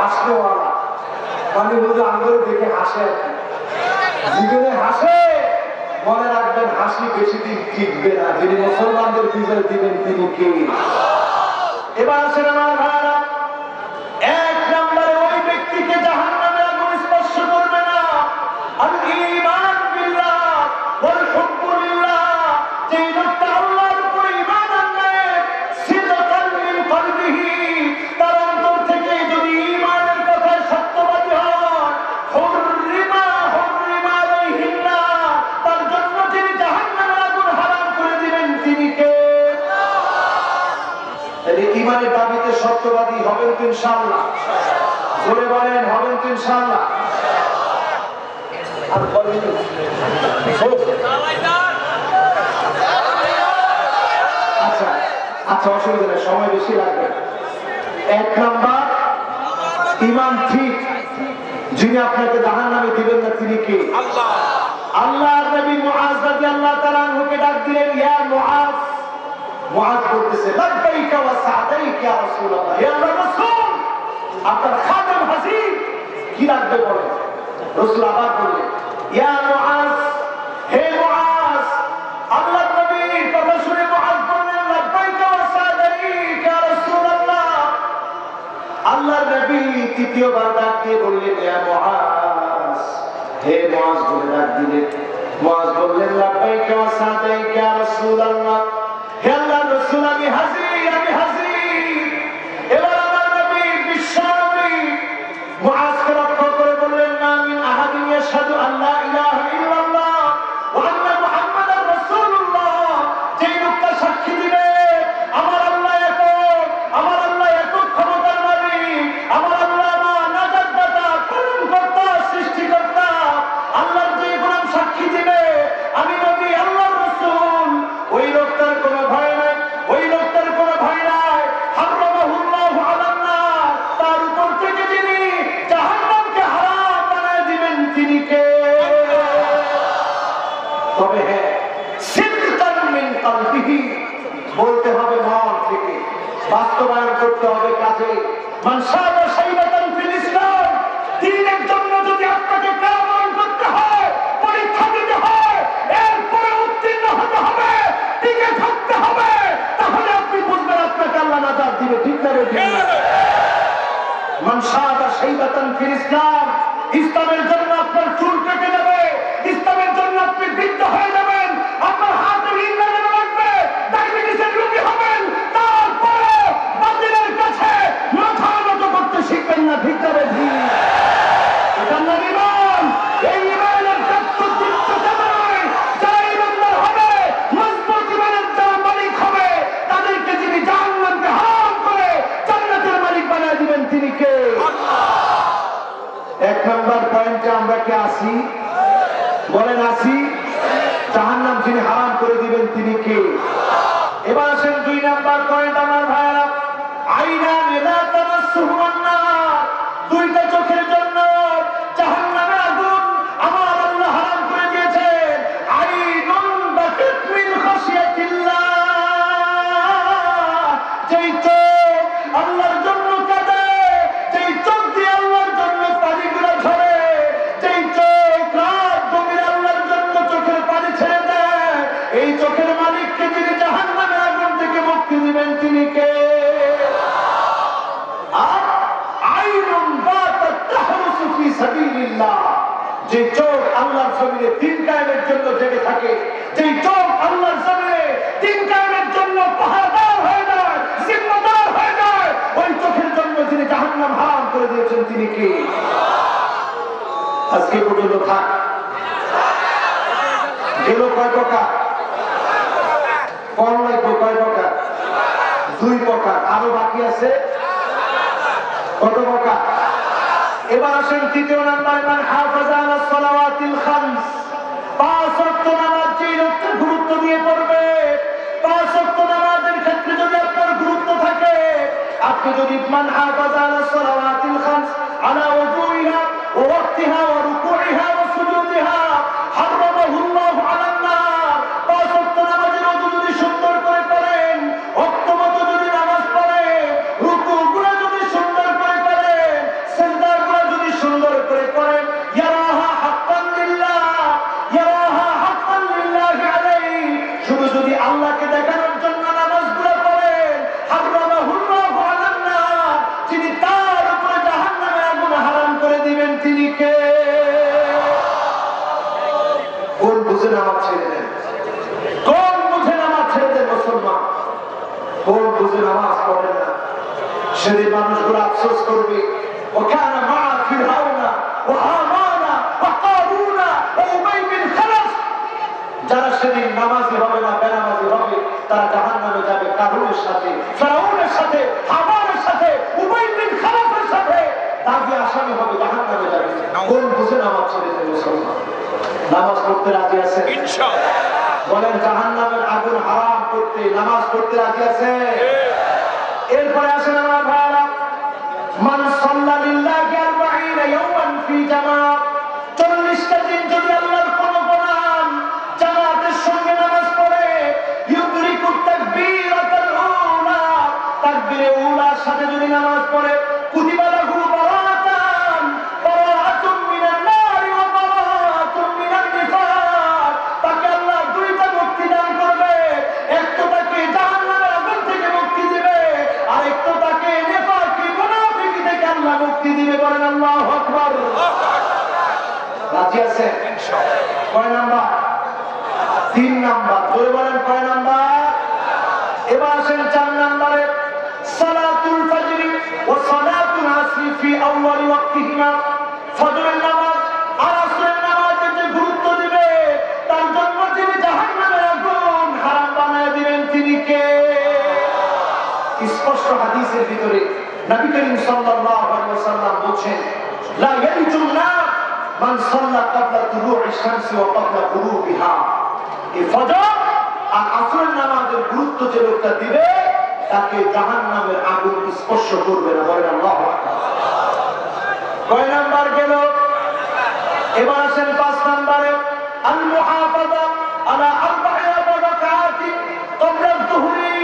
হাসলেওয়ালা, মানে বলতে আঙ্গুলে দেখে হাসে আর কি, জীবনে হাসে। মনে রাখবেন, হাসি বেশি দিন টিকবে না। যিনি মুসলমানদের বিজয় দিবেন, তিনি কে? এবার আসেন আমার ভাইরা, 1 নাম্বার জোরে বলেন হবেন তো ইনশাআল্লাহ। আর বলেন আচ্ছা আচ্ছা, অসুবিধা নেই, সময় বেশি লাগবে। 1 নাম্বার, ঈমান ঠিক, যিনি আপনাকে জাহান্নামে দিবেন না তিনি কে? আল্লাহ। আল্লাহর নবী মুআজ রাদিয়াল্লাহু তাআলা আনহুকে ডাক দিলেন, ইয়া মুআজ। মুআজ বলতেছে, লাব্বাইকা ওয়া সা'দাইকা ইয়া রাসূলুল্লাহ, ইয়া আল্লাহর রাসূল, আপনার খাদেম হাজির। কি ডাকবে বলেন? রাসূল আবার বললেন, ইয়া মুআজ, হে মুআজ। আল্লাহর নবীর কথা শুনে মুআজ বললেন, লাব্বাইকা ওয়া সা'দাইকা ইয়া রাসূলুল্লাহ। আল্লাহর নবী তৃতীয়বার ডাক দিয়ে বললেন, ইয়া মুআজ, হে মুআজ বলে ডাক দিলেন। মুআজ বললেন, লাব্বাইকা ওয়া সা'দাইকা ইয়া রাসূলুল্লাহ, হে আল্লাহর রাসূল, আমি হাজির, আমি হাজির। এবার আমার নবী বিশ্ব নবী মুআজকে লক্ষ্য করে বললেন, মা মিন আহাদিন ইয়াশহাদু আল্লা ইলাহা ইল্লাল্লাহ ওয়া আন্না মুহাম্মাদার রাসূলুল্লাহ। যেই লোকটা সাক্ষী দিবে আমার আল্লাহ একক, আমার আল্লাহ একক ক্ষমতার মালিক, আমার আল্লাহ নাজাতদাতা, পালনকর্তা, সৃষ্টিকর্তা, আল্লাহর যে গোলাম সাক্ষী দিবে আমি নবী আল্লাহর রাসূল, ওই লোকটার কোনো ভয় নাই, ওই লোকটার কোনো ভয় নাই। হারামাহুল্লাহু আলান নার, তার উপর থেকে যিনি জাহান্নামকে হারাম বানায় দিবেন তিনি কে? তবে হ্যাঁ, সিদকান মিন কলবিহি, বলতে হবে মন থেকে, বাস্তবায়ন করতে হবে কাজে। মান শাআ শাইবাতান ফিল ইসলাম, দ্বীনের জন্য যদি আপনাকে কারাবরণ করতে হয়, পরীক্ষা দিতে হয়, এরপরে উত্তীর্ণ হতে হবে, টিকে থাকতে হবে, তাহলে আপনি বুঝবেন আপনাকে আল্লাহ নাজাত দিবে। ঠিক না রে? মান শাআ শাইবাতান ফিল ইসলাম, ইসলামের জন্য আপনার চুল কেটে যাবে, ইসলামের জন্য আপনি বৃদ্ধ হয়ে যাবেন, আপনার হাতে ইনকাম লাগবে, ডায়াবেটিসের রোগী হবেন, তারপরে বাতিলের কাছে মাথা নত করতে শিখবেন না। ঠিক না রে? এটা না ঈমান। এই ঈমানের ব্যক্তিত্ব কেমন হয়? যারা ঈমানদার হবে, মজবুত ঈমানের যারা মালিক হবে, তাদেরকে যিনি জাহান্নামকে হারাম করে জান্নাতের মালিক বানায় দিবেন তিনি কে? আল্লাহ। 1 নাম্বার পয়েন্টে আমরা কি আসি? বলেন আসি। জাহান্নাম যিনি হারাম করে দিবেন তিনি কে? এবার আসেন 2 নাম্বার পয়েন্ট আমার ভাইরা, আইনান লা তামাসসুহুন নার, দুইটা চোখের জন্য জাহান্নামের আগুন আমার আল্লাহ হারাম করে দিয়েছেন। আইনুন বাকাত মিন খাশিয়াতিল্লাহ, যেই চোখ আল্লাহর জন্য কাঁদে, যেই চোখ দিয়ে আল্লাহর জন্য পানিগুলো ঝরে, যেই চোখ রাত গভীরে আল্লাহর জন্য চোখের পানি ছেড়ে দেয়, এই চোখের মালিককে যিনি জাহান্নামের আগুন থেকে মুক্তি দিবেন তিনি কে? আর আইনুন বাতাত তাহরুসু ফি সাবিলিল্লাহ, যে চোখ আল্লাহর জমিনে দিন কায়েমের জন্য জেগে থাকে, যেই চোখ আল্লাহর জমিনে দিন কায়েমের জন্য পাহারাদার হয়ে যায়, জিম্মাদার হয়ে যায়, ওই চোখের জন্য যিনি জাহান্নাম হারাম করে দিয়েছেন তিনি কে? আজকে পর্যন্ত থাক গেল কয় প্রকার? কোন লাগবে কয় প্রকার? 2 প্রকার, আরো বাকি আছে কত প্রকার? এবার আসেন 3য় নাম্বার, মান হাফাজা আলা সালাওয়াতিল খামস, 5 ওয়াক্ত নামাজ যে লোকটা গুরুত্ব দিয়ে পড়বে, 5 ওয়াক্ত নামাজের ক্ষেত্রে যদি আপনার গুরুত্ব থাকে, আপনি যদি মান হাফাজা আলা সালাওয়াতিল খামস আলা ওযুইহা ওয়া ওয়াক্তিহা ওয়া রুকুইহা ওয়া সুজুদিহা, হারামাহুল্লাহু আলান নার, 5 ওয়াক্ত নামাজের ওযু যদি সুন্দর করে পড়েন, ওয়াক্ত মতো যদি নামাজ পড়েন, রুকুগুলো যদি সুন্দর করে করেন, সিজদাগুলো যদি সুন্দর করে করেন, ইয়ারাহা হাক্কান লিল্লাহ, ইয়ারাহা হাক্কান লিল্লাহি আলাইহি, শুধু যদি আল্লাহকে দেখানোর জন্য নামাজগুলো পড়েন, হারামাহুল্লাহু আলান নার, যিনি তার উপরে জাহান্নামের আগুন হারাম করে দিবেন তিনি কে? কোন বুঝে নামাজ ছেড়ে দেন? কোন বুঝে নামাজ ছেড়ে দেন মুসলমান? কোন বুঝে নামাজ পড়েন না? সেদিন মানুষগুলো আফসোস করবে, ওখানে মা ফিরআউনা ওয়া হামানা ওয়া কারুনা ওয়া উবাই বিন খালাফ, যারা সেদিন নামাজি হবে না, বেনামাজি হবে, তারা জাহান্নামে যাবে কারুনের সাথে, ফিরআউনের সাথে, হামানের সাথে, উবাই বিন খালাফের সাথে। আসামি হবে, জাহান্নামে যাবে। কোন বুঝে নামাজ ছেড়ে দেবে মুসলমান? নামাজ পড়তে রাজি আছে ইনশাআল্লাহ? বলেন জাহান্নামের আগুন হারাম করতে নামাজ পড়তে রাজি আছে? এরপরে আসেন আমার ভাইরা, মান সাল্লা লিল্লাহি 40 ইয়াওমান ফি জামাত, 40টা দিন যদি আল্লাহর কোন গোলাম জামাতের সঙ্গে নামাজ পড়ে, ইউদরিকুত তাকবীরাতুল উলা, তাকবীরে উলার সাথে যদি নামাজ পড়ে, কুতিবা লাহু বারাতান, বারাতুম মিনান নারি ওয়া বারাতুম মিনান নিফাক, তাকে আল্লাহ দুইটা মুক্তি দান করবে। এক তো তাকে জাহান্নামের আগুন থেকে মুক্তি দিবে, আর এক তো তাকে নিফাকি মুনাফিকি থেকে আল্লাহ মুক্তি দিবে। বলেন আল্লাহু আকবার। রাজি আছেন ইনশাআল্লাহ? কয় নাম্বার? 3 নাম্বার। জোরে বলেন কয় নাম্বার? এবার আসেন 4 নম্বরে, সালাতুল ফজর ওয়া সালাতুল আসর ফি আউয়াল ওয়াক্তিহিমা, ফজরের নামাজ আর আসরের নামাজে যে গুরুত্ব দিবে, তার জন্য যিনি জাহান্নামের আগুন হারাম বানায় দিবেন তিনি কে? স্পষ্ট হাদিসের ভিতরে নবী করিম সাল্লাল্লাহু আলাইহি ওয়াসাল্লাম বলেন, লা ইয়ালিজুন নার মান সাল্লা ক্বাবলা তুলু'ইশ শামসি ওয়া ক্বাবলা গুরুবিহা। এই ফজর আর আসরের নামাজের গুরুত্ব যে লোকটা দিবে, তাকে জাহান্নামের আগুন স্পর্শ করবে না। বলেন আল্লাহু আকবার। কয় নাম্বার গেল? এবার আসেন 5 নম্বরে, আল মুহাফাযা আলা 4 রাকাত ক্বাবলা যুহরি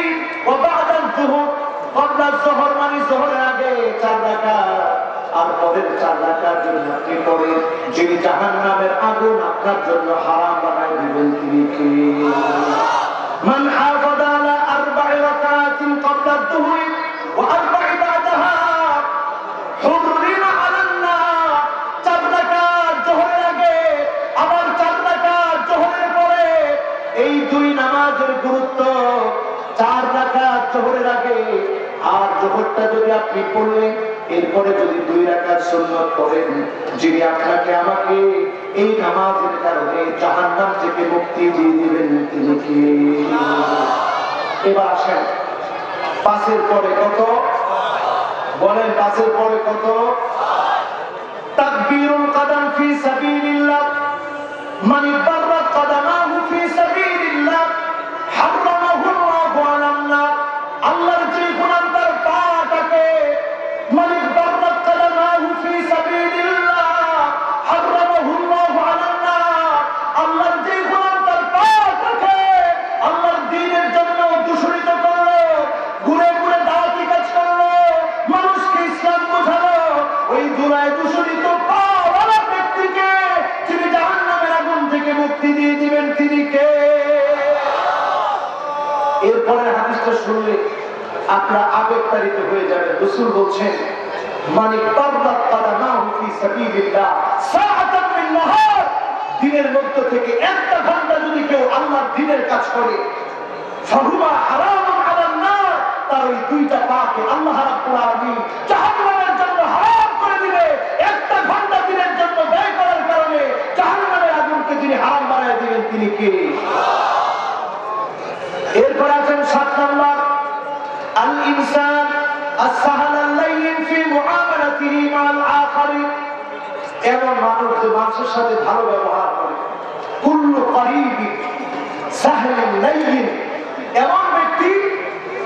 ওয়া বা'দা যুহর। ক্বাবলা যুহর মানে যোহরের আগে 4 রাকাত, আর পরের 4 রাকাত যদি আপনি পড়েন, যিনি জাহান্নামের আগুন আপনার জন্য হারাম বানায় দিবেন তিনি কে? মান হাফাযা আলা 4 রাকাত ক্বাবলা যুহরি ওয়া 4 বা'দাহা হুররিমা আলান নার। 4 রাকাত যোহরের আগে, আবার 4 রাকাত যোহরের পরে, এই দুই নামাজের গুরুত্ব। 4 রাকাত যোহরের আগে, আর যোহরটা যদি আপনি পড়লেন, এরপরে যদি 2 রাকাত সুন্নাত পড়েন, যিনি আপনাকে আমাকে এই নামাজের কারণে জাহান্নাম থেকে মুক্তি দিয়ে দিবেন তিনি কে? এবার আসেন 5 এর পরে কত? বলেন 5 এর পরে কত? তাকবীরুল কদম ফি সাবিলিল্লাহ, মান বাররাত কদমাহু ফি সাবিলিল্লাহ হারামাহু আল্লাহু আলান নার। আল্লাহর যে গোলাম তার পাটাকে, মান বাররাত কদমাহু ফি সাবিলিল্লাহ হারামাহু আল্লাহু আলান নার। আল্লাহর যে গোলাম তার পাটাকে আল্লাহর দ্বীনের জন্য দূষিত করলো, ঘুরে ঘুরে দাওয়াতি কাজ করলো, মানুষকে ইসলাম বোঝালো, ওই দুরায় দূষিত পাওয়ালা ব্যক্তিকে যিনি জাহান্নামের আগুন থেকে মুক্তি দিয়ে দিবেন তিনি কে? এরপরে হাদিসটা শুনলে আপনারা আবেগতাড়িত হয়ে যাবেন। রাসূল বলছেন, মান বাররাত কদমাহু ফি সাবিলিল্লাহ সাআতান মিন নাহার, দিনের মধ্য থেকে 1টা ঘন্টা যদি কেউ আল্লাহর দ্বীনের কাজ করে, ফাহুয়া হারামুন আলান নার, তার ওই 2টা পাকে আল্লাহ রাব্বুল আলামিন জাহান্নামের জন্য হারাম করে দিবে। 1টা ঘন্টা দিনের জন্য ব্যয় করার কারণে জাহান্নামের আগুনকে যিনি হারাম বানায় দিবেন তিনি কে? এরপর আছেন 7 নম্বর, আল ইনসান as-sahl al-layyin fi mu'amalatihi ma'al akharin। এমন মানুষ যে মানুষের সাথে ভালো ব্যবহার করে, কুল্লু করিবিন সাহলিন লাইয়িন, এমন ব্যক্তি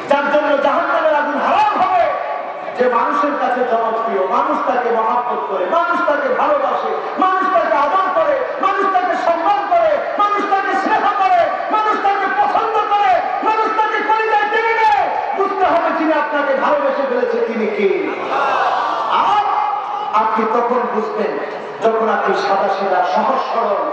যার জন্য জাহান্নামের আগুন হারাম হবে, যে মানুষের কাছে জনপ্রিয়, মানুষ তাকে মহব্বত করে, মানুষ তাকে ভালোবাসে, মানুষ তাকে আদর করে, মানুষ তাকে সম্মান করে, মানুষ তাকে স্নেহ করে, মানুষ তাকে পছন্দ করে, মানুষ তাকে কলিজায় টেনে নেয়। বুঝতে হবে যিনি আপনাকে ভালোবেসে ফেলেছে তিনি কে। আর আপনি তখন বুঝবেন যখন আপনি সাদা সিধা সহজ সরল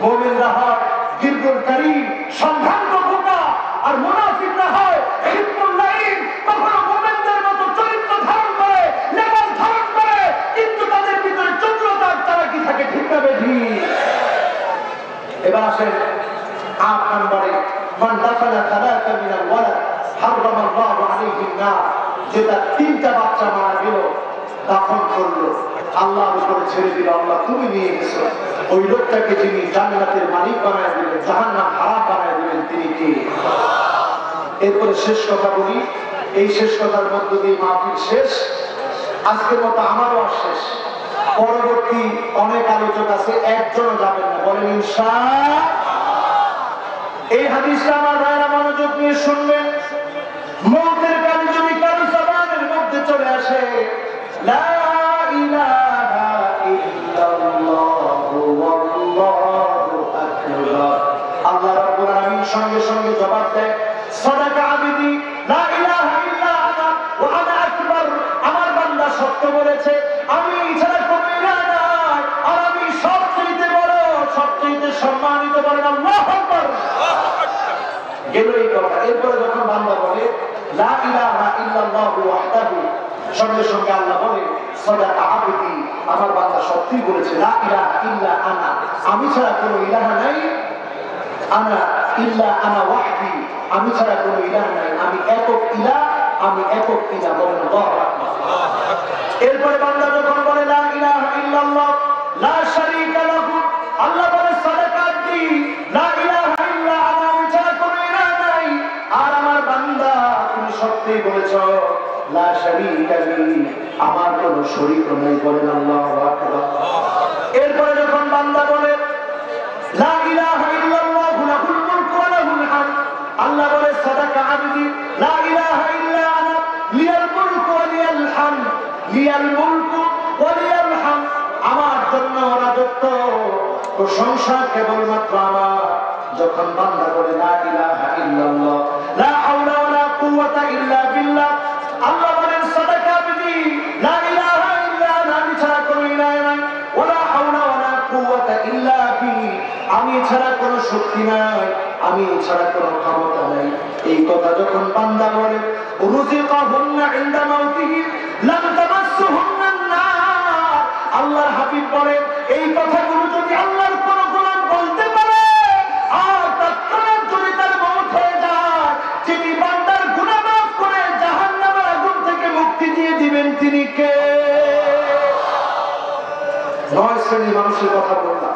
মুমিনরা হয় দীর্ঘল কারীম সম্ভ্রান্ত বোকা, আর মুনাফিকরা হয় হিব্বুল লাইন, কখনো মুমিনদের মতো চরিত্র ধারণ করে, লেবাস ধারণ করে, কিন্তু তাদের ভিতরে চতুরতা আর চালাকি থাকে। ঠিক না বেঠি? এবার আসেন 8 নম্বরে, মান দাফানা সালাতা মিনাল ওয়ালাদ হারামাল্লাহু আলাইহিন নার, যেটা 3টা বাচ্চা মারা গেল, দাফন করলো, আল্লাহর উপরে ছেড়ে দিল, আল্লাহ তুমি নিয়ে গেছো, ওই লোকটাকে যিনি জান্নাতের মালিক বানায় দিবেন, জাহান্নাম হারাম বানায় দিবেন তিনি কে? এরপরে শেষ কথা বলি, এই শেষ কথার মধ্য দিয়ে মাহফিল শেষ, আজকের মতো আমারও শেষ। পরবর্তী অনেক আলোচক আছে, একজনও যাবেন না, বলেন ইনশাআল্লাহ। এই হাদিসটা আমার ভাইরা মনোযোগ নিয়ে শুনবেন। মৌতের কালে যদি কারো জবানের মধ্যে চলে আসে লা ইলাহা ইল্লাল্লাহু ওয়াল্লাহু আকবার, আল্লাহ রাব্বুল আলামিন সঙ্গে সঙ্গে জবাব দেয় সাদাকা আবিদি লা ইলাহা ইল্লা আনা ওয়া আনা আকবার, আমার বান্দা সত্য বলেছে, আমি ছাড়া কোনো ইলাহ নাই, আর আমি সবচেয়ে বড়, সবচেয়ে সম্মানিত। বলেন আল্লাহু আকবার। গেল এই কথা। এরপরে যখন বান্দা বলে লা ইলাহা ইল্লাল্লাহু ওয়াহদাহু, সঙ্গে সঙ্গে আল্লাহ বলে সাদাকা আবদি, আমার বান্দা সত্যিই বলেছে লা ইলাহা ইল্লা আনা, আমি ছাড়া কোনো ইলাহ নাই, আনা ইল্লা আনা ওয়াহদি, আমি ছাড়া কোনো ইলাহ নাই, আমি একক ইলাহ, আমি একক ইলাহ। বলেন আল্লাহু আকবার। এরপরে বান্দা যখন বলে লা ইলাহা ইল্লাল্লাহ লা শারীকা লাহু, আল্লাহ বলে সাদাকা আবদি লা ইলাহা ইল্লা আনা, আমি ছাড়া কোনো ইলাহ নাই, আর আমার বান্দা তুমি সত্যিই বলেছো লা শারীকা লি, আমার কোনো শরীক নেই। বলেন আল্লাহু আকবার। এরপরে যখন বান্দা বলে লা ইলাহা ইল্লাল্লাহু লাহুল মুলকু ওয়া লাহুল হামদ, আল্লাহ বলে সাদাকা আবদি লা ইলাহা ইল্লা আনা লিয়াল মুলকু ওয়া লিয়াল হামদ, লিয়াল মুলকু ওয়া লিয়াল হামদ, আমার জন্য রাজত্ব প্রশংসা কেবলমাত্র আমার। যখন বান্দা বলে লা ইলাহা ইল্লাল্লাহ লা হাওলা ওয়া লা কুওয়াতা ইল্লা বিল্লাহ, আল্লাহ বলেন সাদাকা আবদি লা ইলাহা ইল্লা আনা, আমি ছাড়া কোনো ইলাহ নাই, ওয়া লা হাওলা ওয়া লা কুওয়াতা ইল্লা বি, আমি ছাড়া কোনো শক্তি নাই, আমি ছাড়া কোনো ক্ষমতা নাই। এই কথা যখন বান্দা বলে রুজিকাহুন্না ইনদা মাউতিহি লাম তামাসসুহুন্না নার, আল্লাহর হাবিব বলেন এই কথাগুলো যদি আল্লাহর কোনো গোলাম বলতে পারে আর তৎক্ষণাৎ যদি তার মওত হয়ে যায়, যিনি বান্দার গুনাহ মাফ করে জাহান্নামের আগুন থেকে মুক্তি দিয়ে দিবেন তিনি কে? 9 শ্রেণীর মানুষের কথা বললাম।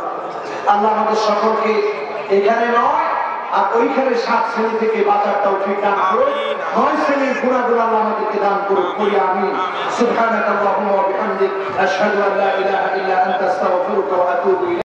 আল্লাহ আমাদের সকলকে এখানে নয় আর ওইখানে 7 শ্রেণী থেকে বাঁচার তৌফিক দান করুন। 9 শ্রেণীর গুনাহগুলো আল্লাহ আমাদেরকে দান করুন। করি আমিন। সুবহানাকাল্লাহুম্মা ওয়া বিহামদিক, আশহাদু আল্লা ইলাহা ইল্লা আনতা, আস্তাগফিরুকা ওয়া আতুবু ইলাইক।